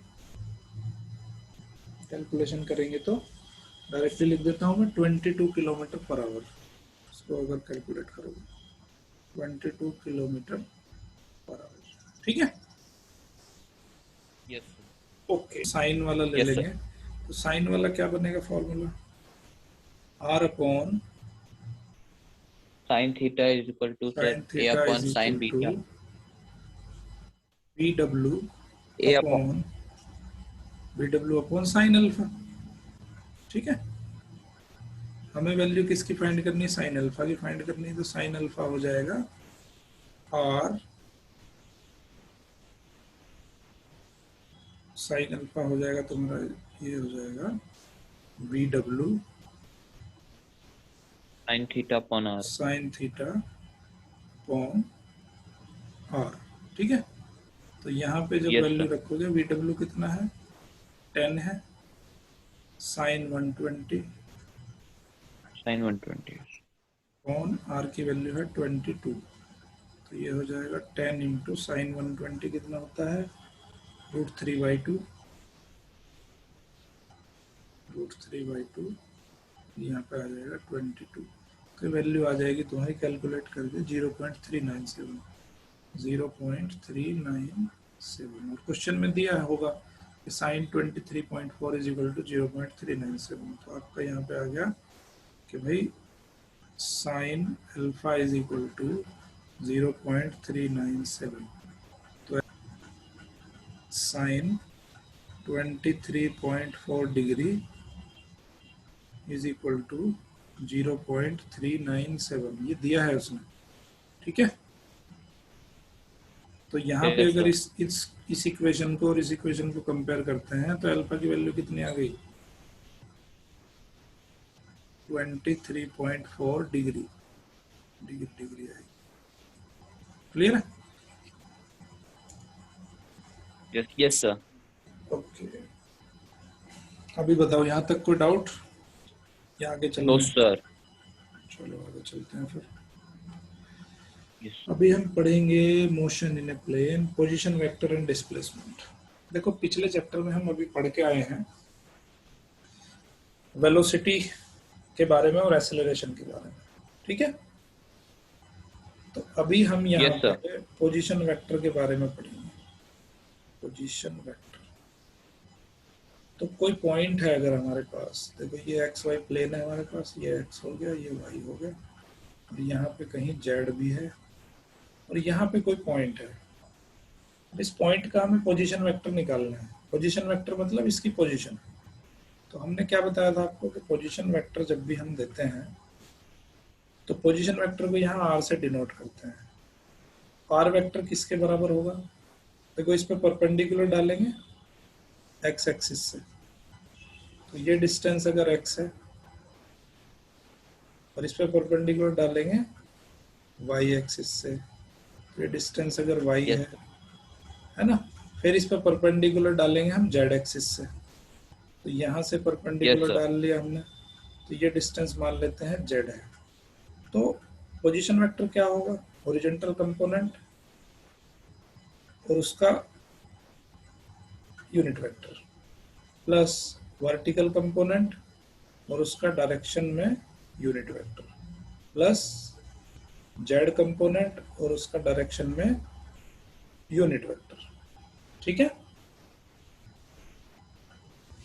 कैलकुलेशन करेंगे तो डायरेक्टली लिख देता हूँ मैं, 22 किलोमीटर पर आवर। इसको अगर कैलकुलेट करोगे 22 किलोमीटर पर आवर। ठीक है, यस ओके। साइन वाला ले यस लेंगे, सर। तो साइन वाला क्या बनेगा formula? R upon sine theta is equal to sir sine A theta upon is sine equal to beta. V W A upon upon sine alpha. ठीक है, हमें वैल्यू किसकी फाइंड करनी है? साइन अल्फा की फाइंड करनी है। तो साइन अल्फा हो जाएगा आर, साइन अल्फा हो जाएगा तुम्हारा, ये हो जाएगा V W sine theta upon R. Sine theta upon R. ठीक है, तो यहाँ पे जब यस वैल्यू सर। रखोगे, वी डब्ल्यू कितना है? 10 है, साइन 120 साइन 120। अपॉन आर की वैल्यू है 22। तो ये हो जाएगा 10 इंटू साइन 120 कितना होता है? √3/2, √3/2, यहाँ पे आ जाएगा 22। तो वैल्यू आ जाएगी तुम्हारी, कैलकुलेट करके 0.397, 0.397। और क्वेश्चन में दिया होगा कि साइन 23.4 इज इक्वल टू 0.397। तो आपका यहाँ पे आ गया कि भाई sine alpha is equal to 0.397। तो sine 23.4 degree is equal to 0.397, ये दिया है उसने। ठीक है, तो यहाँ पे यस अगर सर। इस इक्वेशन को और इस इक्वेशन को कंपेयर करते हैं, तो अल्फा की वैल्यू कितनी आ गई? 23.4 डिग्री डिग्री आई। क्लियर है? Yes yes sir. ओके, अभी बताओ यहाँ तक कोई डाउट या आगे नो चलना है? सर। चलो आगे चलते हैं फिर। यस अभी हम पढ़ेंगे motion in a plane, position vector and displacement. देखो पिछले चैप्टर में हम अभी पढ़ के आए हैं वेलोसिटी के बारे में और एक्सेलरेशन के बारे में। ठीक है, तो अभी हम यहाँ सर। पे पोजीशन वेक्टर के बारे में पढ़ेंगे। पोजीशन वेक्टर, तो कोई पॉइंट है अगर हमारे पास, देखो ये एक्स वाई प्लेन है हमारे पास, ये एक्स हो गया, ये वाई हो गया, और यहाँ पे कहीं जेड भी है, और यहाँ पे कोई पॉइंट है। इस पॉइंट का हमें पोजीशन वेक्टर निकालना है। पोजीशन वेक्टर मतलब इसकी पोजीशन। तो हमने क्या बताया था आपको कि पोजीशन वेक्टर जब भी हम देते हैं तो पोजीशन वेक्टर को यहाँ आर से डिनोट करते हैं। आर वेक्टर किसके बराबर होगा? देखो इस पे परपेंडिकुलर डालेंगे एक्स एक्सिस से, तो ये डिस्टेंस अगर एक्स है, और इस पे परपेंडिकुलर डालेंगे वाई एक्सिस से, तो ये डिस्टेंस अगर वाई है ना। फिर इस पे परपेंडिकुलर डालेंगे हम जेड एक्सिस से, तो यहाँ से यस परपेंडिकुलर सर। डाल लिया हमने, तो ये डिस्टेंस मान लेते हैं जेड है। तो पोजीशन वेक्टर क्या होगा? हॉरिजॉन्टल कंपोनेंट और उसका unit vector plus vertical component और उसका डायरेक्शन में unit vector, plus Z component और उसका डायरेक्शन में यूनिट वेक्टर। ठीक है,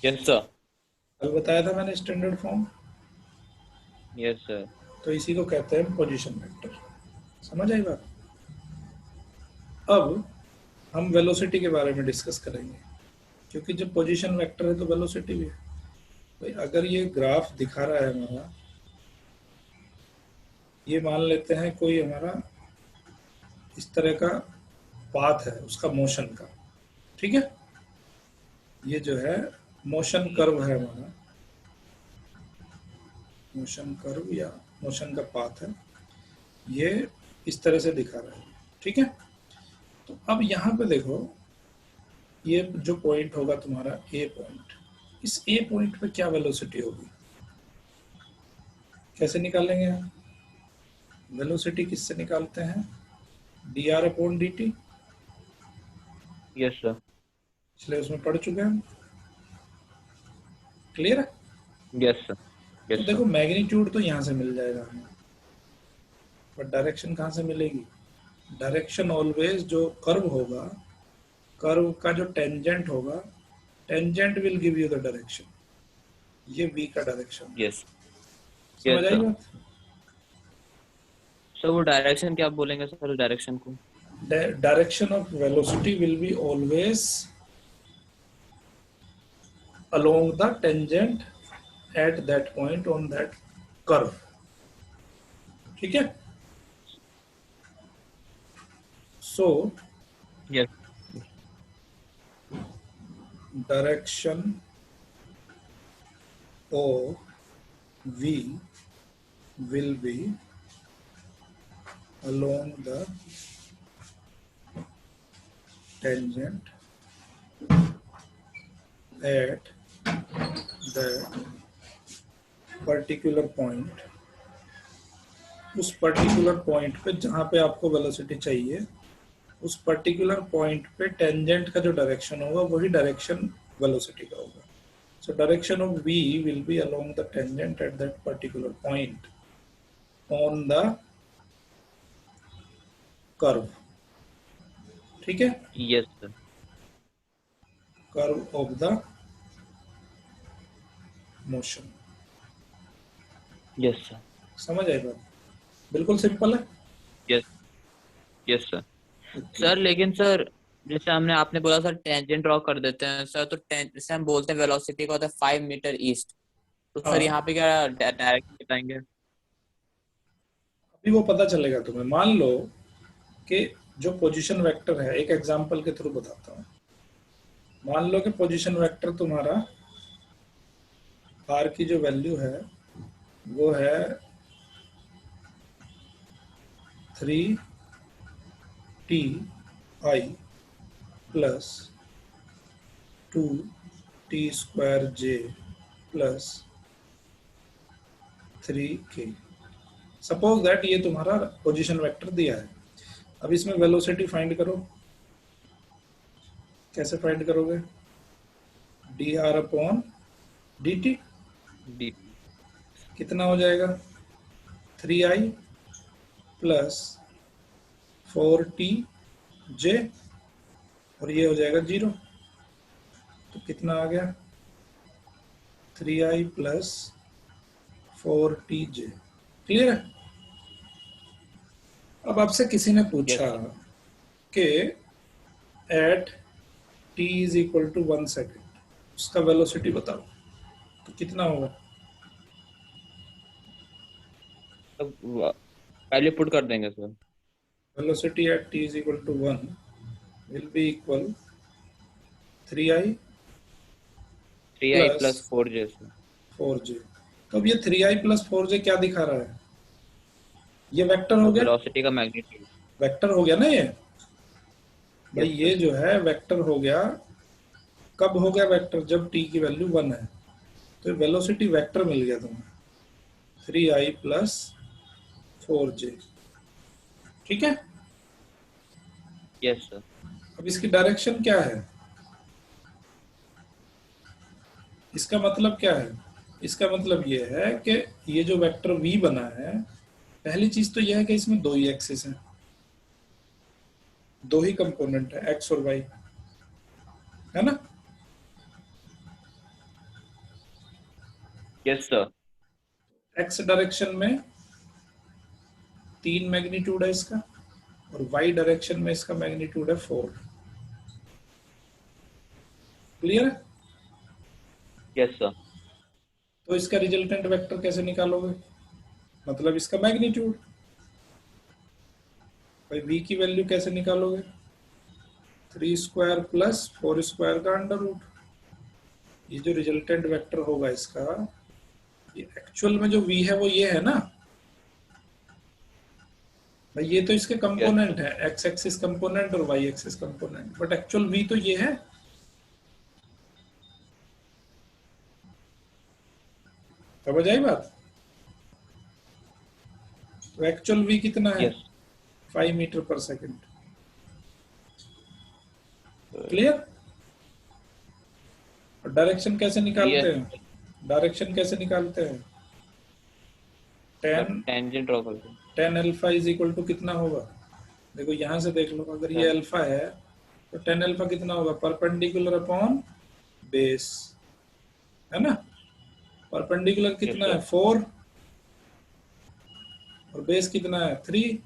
यस सर। कल बताया था मैंने स्टैंडर्ड फॉर्म। Yes sir. तो इसी को कहते हैं पोजीशन वेक्टर। समझ आई बात? अब हम वेलोसिटी के बारे में डिस्कस करेंगे, क्योंकि जब पोजीशन वेक्टर है तो वेलोसिटी भी है। भाई अगर ये ग्राफ दिखा रहा है हमारा, ये मान लेते हैं कोई हमारा इस तरह का पाथ है उसका मोशन का, ठीक है, ये जो है मोशन कर्व है हमारा, मोशन कर्व या मोशन का पाथ है, ये इस तरह से दिखा रहा है। ठीक है, तो अब यहाँ पे देखो, ये जो पॉइंट होगा तुम्हारा ए पॉइंट, इस ए पॉइंट पे क्या वेलोसिटी होगी, कैसे निकालेंगे हम? वेलोसिटी किससे निकालते हैं? D R upon D T. Yes sir. इसलिए उसमें पढ़ चुके हैं हम। क्लियर है? Yes sir. तो यस देखो सर। मैग्नीट्यूड तो यहाँ से मिल जाएगा हमें, पर डायरेक्शन कहाँ से मिलेगी? डायरेक्शन ऑलवेज जो कर्व होगा, कर्व का जो टेंजेंट होगा, tangent will give you the direction. ये v का डायरेक्शन है। यस। समझ यस आई सर। बात? सर वो डायरेक्शन क्या बोलेंगे सर, डायरेक्शन को? Direction of velocity will be always along the tangent at that point on that curve। ठीक है, so yes. direction of v will be along the tangent at that particular point। उस particular point पे जहां पे आपको velocity चाहिए, उस particular point पे टेंजेंट का जो डायरेक्शन होगा वही डायरेक्शन वेलोसिटी का होगा। So direction of v will be along the tangent at that particular point on the curve. ठीक है, yes sir. Curve of the motion. Yes sir. समझ आई बात? बिल्कुल सिंपल है। Yes. Yes sir. Okay. Sir लेकिन सर जैसे हमने आपने बोला सर टेंजेंट ड्रॉ कर देते हैं सर, तो जैसे हम बोलते हैं वेलोसिटी का होता है 5 मीटर ईस्ट, तो सर हाँ, यहाँ पे क्या डायरेक्शन बताएंगे? अभी वो पता चलेगा तुम्हें। मान लो कि जो पोजीशन वेक्टर है, एक एग्जांपल के थ्रू बताता हूँ। मान लो कि पोजीशन वेक्टर तुम्हारा r की जो वैल्यू है वो है 3ti plus 2t² plus 3k। Suppose that ये तुम्हारा पोजीशन वेक्टर दिया है। अब इसमें वेलोसिटी फाइंड करो। कैसे फाइंड करोगे? D R upon D T. D. कितना हो जाएगा? 3i प्लस 4tj, और ये हो जाएगा 0। तो कितना आ गया? 3i plus 4tj। क्लियर है? अब आपसे किसी ने पूछा यस सर। कि at t is equal to 1 second उसका वेलोसिटी बताओ, तो कितना होगा? पहले पुट कर देंगे sir. Velocity at t is equal to 1 will be equal 3i 3i plus plus 4j sir. 4j। तो अब ये 3i plus 4j क्या दिखा रहा है? ये वेक्टर हो तो गया। वेलोसिटी का मैग्नीट्यूड। वेक्टर हो गया ना ये? भाई यस ये सर। जो है वेक्टर हो गया। कब हो गया वेक्टर? जब t की वैल्यू 1 है। तो वेलोसिटी वेक्टर मिल गया तुम्हें, 3i प्लस 4j। ठीक है, यस सर। अब इसकी डायरेक्शन क्या है? इसका मतलब क्या है? इसका मतलब ये है कि ये जो वेक्टर v बना है, पहली चीज तो यह है कि इसमें दो ही एक्सिस हैं, दो ही कंपोनेंट है, x और y, है ना। Yes sir. x डायरेक्शन में 3 मैग्नीट्यूड है इसका, और y डायरेक्शन में इसका मैग्नीट्यूड है 4। क्लियर है। Yes sir. तो इसका रिजल्टेंट वेक्टर कैसे निकालोगे, मतलब इसका मैग्नीट्यूड। भाई v की वैल्यू कैसे निकालोगे, 3² प्लस 4² का अंडर रूट। ये जो रिजल्टेंट वेक्टर होगा इसका, ये एक्चुअल में जो v है वो ये है ना भाई, ये तो इसके कंपोनेंट है, x एक्सिस कंपोनेंट और y axis component, but actual v तो ये है। समझ आई बात। तो एक्चुअल v कितना है, यस 5 मीटर पर सेकंड। क्लियर। और डायरेक्शन कैसे निकालते हैं, डायरेक्शन कैसे निकालते हैं, टेन टेंजेंट ड्रॉ करते हैं। Tan alpha is equal to कितना होगा, देखो यहां से देख लो, अगर ये अल्फा है तो टेन अल्फा कितना होगा, परपेंडिकुलर अपॉन बेस, है ना। परपेंडिकुलर कितना है 4, और बेस कितना है 3,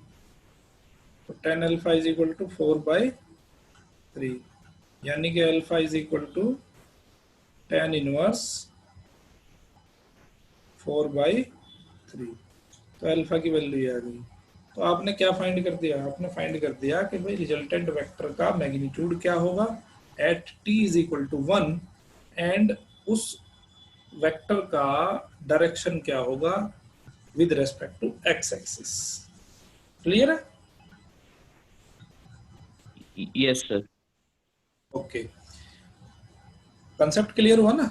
तो tan alpha is equal to 4/3, यानी कि alpha is equal to tan inverse 4/3। तो अल्फा की वैल्यू ये आ गई। तो आपने क्या फाइंड कर दिया, आपने फाइंड कर दिया कि भाई रिजल्टेंट वेक्टर का मैग्नीट्यूड क्या होगा at t is equal to 1, and उस वेक्टर का डायरेक्शन क्या होगा with respect to x axis. Clear है। Yes sir. Okay, concept clear हुआ ना।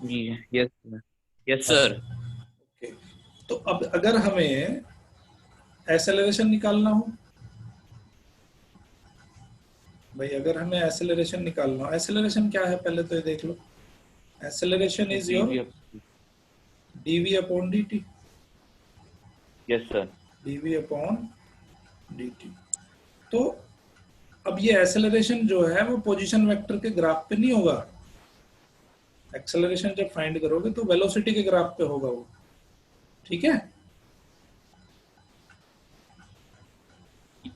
जी यस यस सर। ओके, तो अब अगर हमें एक्सेलरेशन निकालना हो, भाई अगर हमें एक्सेलरेशन निकालना हो, एक्सेलरेशन क्या है पहले तो ये देख लो। Acceleration is your dv upon dt, yes sir. dv upon dt। तो अब ये एक्सेलरेशन जो है वो पोजीशन वेक्टर के ग्राफ पे नहीं होगा, एक्सेलरेशन जब फाइंड करोगे तो वेलोसिटी के ग्राफ पे होगा वो, ठीक है।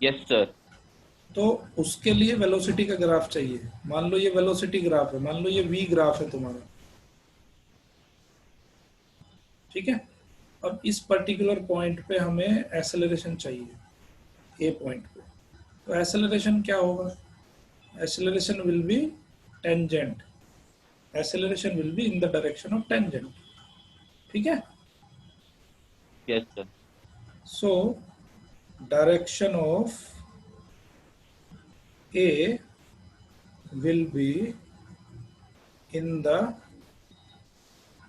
Yes sir. तो उसके लिए वेलोसिटी का ग्राफ चाहिए। मान लो ये वेलोसिटी ग्राफ है, मान लो ये v ग्राफ है तुम्हारा, ठीक है। अब इस पर्टिकुलर पॉइंट पे हमें एक्सेलरेशन चाहिए, ए पॉइंट पे। तो एक्सेलरेशन क्या होगा, acceleration will be tangent, acceleration will be in the direction of tangent, ठीक है। Yes sir. So direction of A will be in the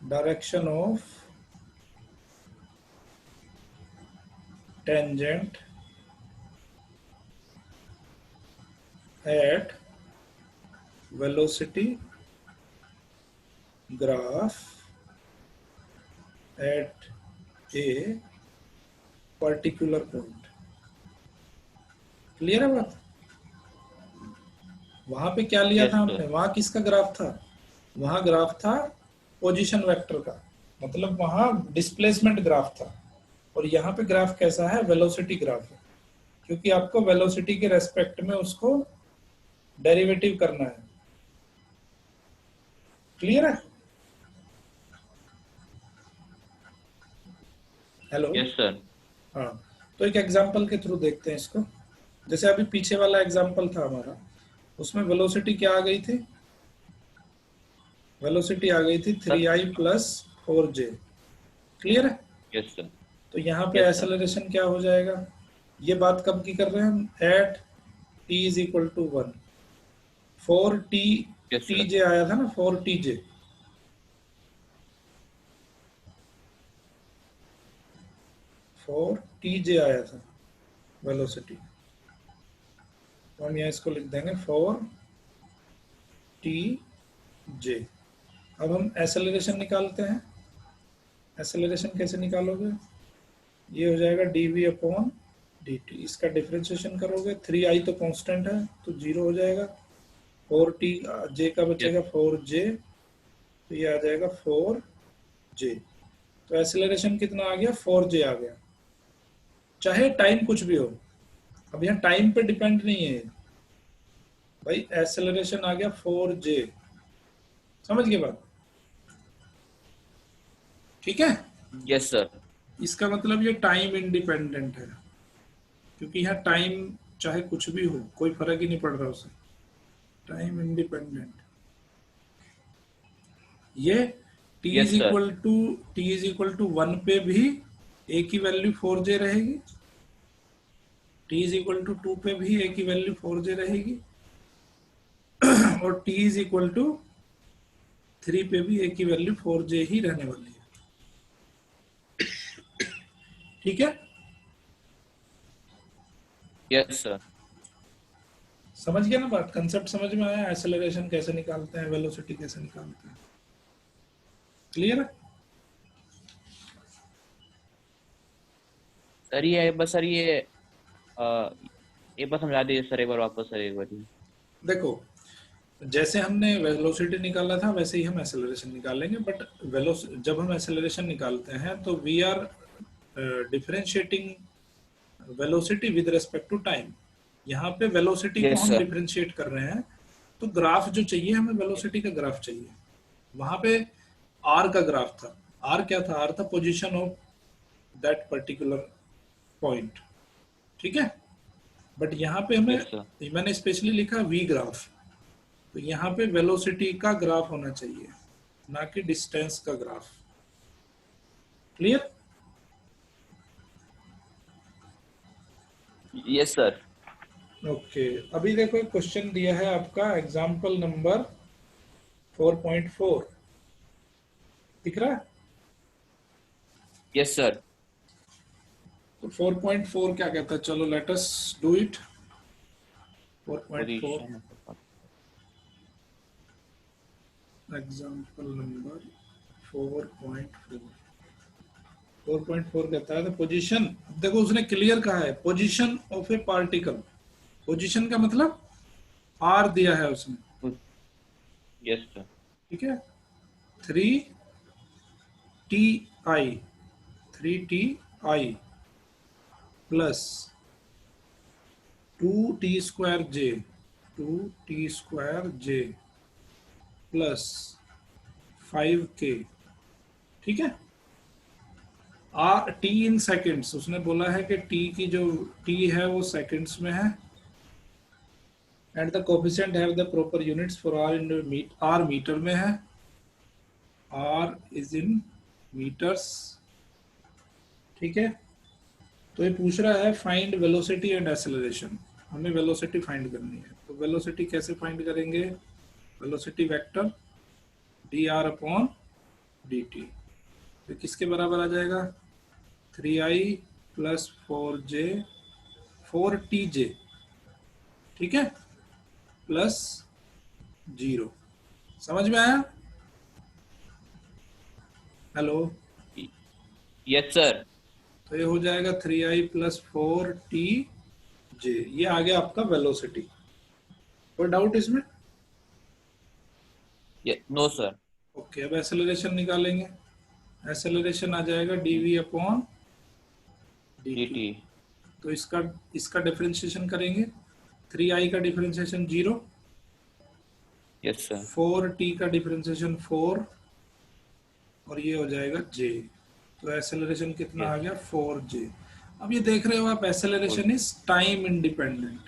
direction of tangent at velocity graph at a particular point। Clear है बात। वहां पे क्या लिया yes था sir. हमने, वहां किसका ग्राफ था, वहां ग्राफ था पोजीशन वेक्टर का, मतलब वहां डिस्प्लेसमेंट ग्राफ था। और यहाँ पे ग्राफ कैसा है, वेलोसिटी ग्राफ है, क्योंकि आपको वेलोसिटी के रेस्पेक्ट में उसको डेरिवेटिव करना है। क्लियर है। हेलो। Yes sir. हाँ, तो एक एग्जांपल के थ्रू देखते हैं इसको। जैसे अभी पीछे वाला एग्जांपल था हमारा, उसमें वेलोसिटी क्या आ गई थी, वेलोसिटी आ गई थी 3i प्लस 4j। क्लियर है। Yes sir. तो यहाँ पे यस सर। एक्सेलरेशन क्या हो जाएगा, ये बात कब की कर रहे हैं हम, at t is equal to 1। 4t yes sir. tj आया था ना, 4tj, 4tj आया था वेलोसिटी। तो हम यहाँ इसको लिख देंगे 4t जे। अब हम एक्सेलरेशन निकालते हैं। एक्सेलरेशन कैसे निकालोगे? ये हो जाएगा dv अपॉन dt, इसका डिफरेंशिएशन करोगे, 3i तो कांस्टेंट है तो 0 हो जाएगा, 4t j का बचेगा 4j, तो ये आ जाएगा 4j। तो एक्सेलरेशन कितना आ गया? 4j आ गया, चाहे टाइम कुछ भी हो। अब यहाँ टाइम पे डिपेंड नहीं है भाई, एक्सेलरेशन आ गया 4j। समझ गए बात? ठीक है, यस सर। इसका मतलब ये टाइम इंडिपेंडेंट है, क्योंकि यहाँ टाइम चाहे कुछ भी हो कोई फर्क ही नहीं पड़ रहा उसे, टाइम इंडिपेंडेंट। ये t yes is sir. Equal to 1 पे भी a की वैल्यू 4j रहेगी, t इज इक्वल टू 2 पे भी a की वैल्यू 4j रहेगी, और t इज इक्वल टू 3 पे भी a की वैल्यू 4j ही रहने वाली है। ठीक है, यस सर। समझ गया ना बात? कंसेप्ट समझ में आया? एक्सेलरेशन कैसे निकालते हैं, वेलोसिटी कैसे निकालते हैं, क्लियर है? सर ये बस सर ये एक बार समझा दीजिए सर, एक बार वापस सर, एक बार ही। देखो, जैसे हमने वेलोसिटी निकाला था वैसे ही हम एक्सेलरेशन निकालेंगे, बट जब हम एक्सेलरेशन निकालते हैं तो we are differentiating velocity with respect to time. यहाँ पे वेलोसिटी को यस हम सर। डिफरेंशिएट कर रहे हैं, तो ग्राफ जो चाहिए हमें, वेलोसिटी का ग्राफ चाहिए। वहां पे आर का ग्राफ था। आर क्या था? आर था position of that particular point. ठीक है, बट यहाँ पे यस सर। हमें, मैंने स्पेशली लिखा वी ग्राफ, तो यहाँ पे वेलोसिटी का ग्राफ होना चाहिए, ना कि डिस्टेंस का graph. Clear? Yes sir. Okay, अभी देखो एक क्वेश्चन दिया है आपका, एग्जाम्पल नंबर 4.4 दिख रहा है? Yes sir. तो 4.4 क्या कहता है? चलो let us do it. 4.4 position. Example number 4.4 4.4 कहता है, तो पोजीशन, देखो उसने क्लियर कहा है, position of A particle. Position का मतलब आर दिया है उसने। Yes sir. ठीक है, 3ti 3ti plus 2t² j plus 5k। ठीक है, टी इन सेकेंड्स, उसने बोला है कि टी की जो टी है वो सेकेंड्स में है, and the coefficient have the proper units for R in R metre में है, आर इज इन मीटर्स। ठीक है, तो ये पूछ रहा है फाइंड वेलोसिटी एंड एक्सेलरेशन। हमें वेलोसिटी फाइंड करनी है, तो वेलोसिटी कैसे फाइंड करेंगे? Velocity vector dr upon dt, तो किसके बराबर आ जाएगा? 3i प्लस 4tj, ठीक है, प्लस 0। समझ में आया? हेलो? Yes sir. तो ये हो जाएगा 3i प्लस 4tj, ये आ गया आपका वेलोसिटी। कोई डाउट इसमें? No sir. ओके, अब एक्सेलरेशन निकालेंगे। एक्सेलरेशन आ जाएगा dv अपॉन dt, dt। तो इसका इसका डिफरेंशिएशन करेंगे, 3i का डिफरेंशिएशन 0, यस सर। 4t का डिफरेंशिएशन 4, और ये हो जाएगा j। तो एक्सेलरेशन कितना आ गया? 4j। अब ये देख रहे हो आप, acceleration is time independent.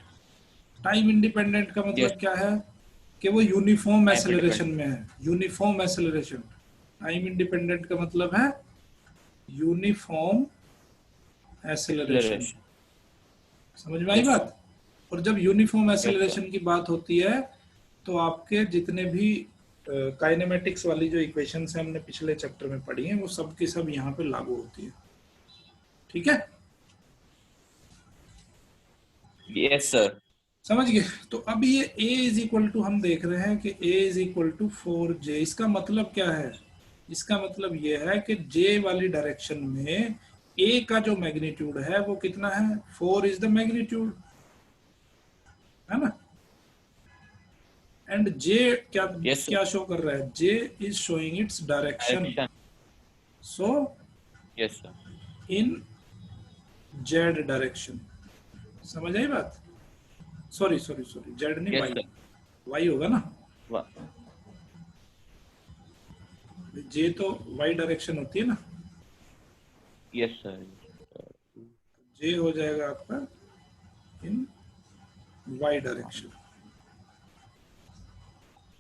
Time independent का यस। मतलब क्या है? कि वो यूनिफॉर्म टाइम पे एक्सेलरेशन डिपेंड। में है, यूनिफॉर्म एक्सेलरेशन। टाइम इंडिपेंडेंट का मतलब है यूनिफॉर्म एक्सेलरेशन। एक्सेलरेशन। समझ में आई यस। बात? और जब यूनिफॉर्म यस सर। एक्सेलरेशन की बात होती है तो आपके जितने भी काइनेमेटिक्स वाली जो इक्वेशंस हैं हमने पिछले चैप्टर में पढ़ी हैं, वो सब की सब यहाँ पे लागू होती है। ठीक है, यस सर। समझ गए? तो अब ये a इज इक्वल टू, हम देख रहे हैं कि a is equal to 4j। इसका मतलब क्या है? इसका मतलब ये है कि j वाली डायरेक्शन में a का जो मैग्नीट्यूड है वो कितना है? 4 इज द मैग्नीट्यूड, है ना? एंड j क्या Yes, sir. क्या शो कर रहा है? j is showing its direction, Direction. So Yes, sir. In z direction. समझ आई बात? सॉरी सॉरी सॉरी, z नहीं, Yes, y, sir. y होगा ना? Wa- j तो y डायरेक्शन होती है ना, Yes, sir. j हो जाएगा आपका इन y डायरेक्शन,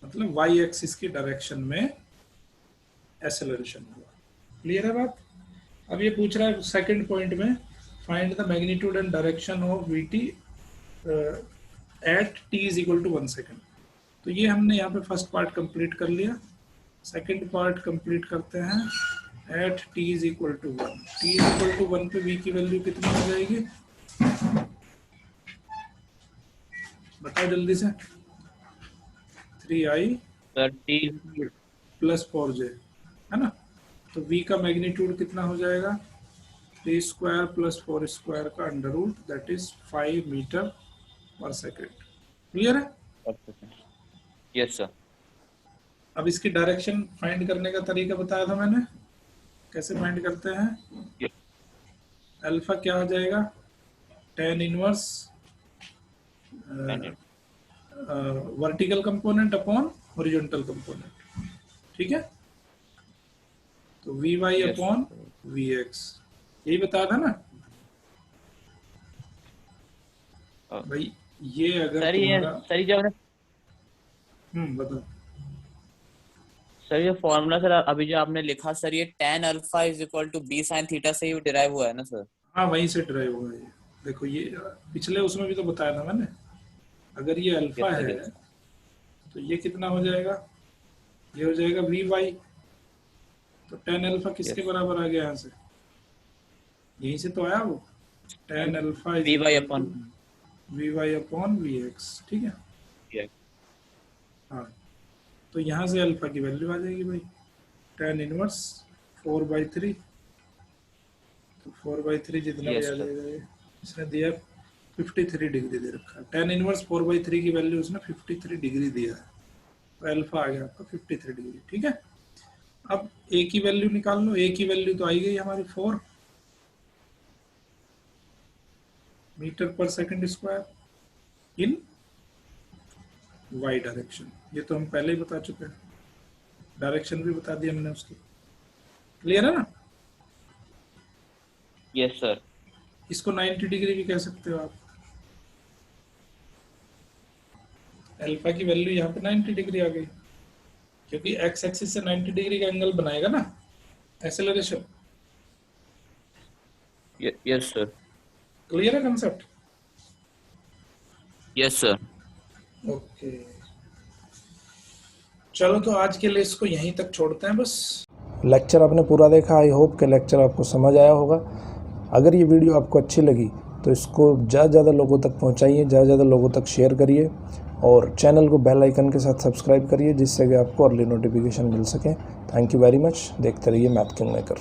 मतलब y एक्सिस की डायरेक्शन में एक्सेलरेशन हुआ। क्लियर है बात? अब ये पूछ रहा है सेकंड पॉइंट में, find the magnitude and direction of vt at t is equal to 1 second. तो ये हमने यहाँ पे फर्स्ट पार्ट कंप्लीट कर लिया, सेकंड पार्ट कंप्लीट करते हैं। At t is equal to 1, t is equal to 1 पे v की वैल्यू कितनी हो जाएगी? बताओ जल्दी से। 3i Sir, T. Plus 4j, है ना? तो v का मैग्नीट्यूड कितना हो जाएगा? 3 स्क्वायर प्लस 4 स्क्वायर का under root, that is 5 metre per second. Clear है? Yes, sir. अब इसकी डायरेक्शन फाइंड करने का तरीका बताया था मैंने, कैसे फाइंड करते हैं? Yes. अल्फा क्या हो जाएगा? tan inverse vertical component upon horizontal component, ठीक है? तो V Y Yes, upon V X, यही बताया था ना भाई? ये अगर सर ये तुम्हारा, सर ये जो आपने बताओ। सर ये फॉर्मूला सर अभी जो आपने लिखा सर, ये tan alpha is equal to b sin theta से ही डिराइव हुआ है ना सर? हाँ, वहीं से ड्राइव हुआ है ये। देखो ये पिछले उसमें भी तो बताया था मैंने, अगर ये अल्फा Yes, sir. है Yes. तो ये कितना हो जाएगा? ये हो जाएगा वी वाई। तो tan अल्फा किसके Yes. बराबर आ गया यहाँ से? यहीं से तो आया वो, tan alpha is Vy upon V Y upon V X, ठीक है? Yeah. हाँ, तो यहाँ से अल्फा की वैल्यू आ जाएगी भाई, tan इनवर्स 4/3। तो 4/3 जितना Yes, भी आ sir. जाएगा, ये इसने दिया 53 डिग्री दे रखा है। tan इनवर्स 4/3 की वैल्यू उसने 53 डिग्री दिया है, तो अल्फा आ गया आपका 53 डिग्री, ठीक है? अब a की वैल्यू निकाल लो। a की वैल्यू तो आई गई हमारी 4 मीटर पर सेकंड स्क्वायर इन y डायरेक्शन। ये तो हम पहले ही बता चुके हैं, डायरेक्शन भी बता दिया मैंने उसकी। क्लियर है ना? Yes, sir. इसको 90 डिग्री भी कह सकते हो आप। अल्फा की वैल्यू यहाँ पे 90 डिग्री आ गई, क्योंकि एक्स एक्सिस से 90 डिग्री का एंगल बनाएगा ना एक्सेलरेशन। Yes, sir. क्लियर है कंसेप्ट? Yes, sir. ओके, चलो तो आज के लिए इसको यहीं तक छोड़ते हैं बस। लेक्चर आपने पूरा देखा, आई होप कि लेक्चर आपको समझ आया होगा। अगर ये वीडियो आपको अच्छी लगी तो इसको ज़्यादा से ज़्यादा लोगों तक पहुंचाइए, ज़्यादा से ज़्यादा लोगों तक शेयर करिए और चैनल को बेल आइकन के साथ सब्सक्राइब करिए, जिससे कि आपको अर्ली नोटिफिकेशन मिल सके। Thank you very much. देखते रहिए मैथ किंग मेकर।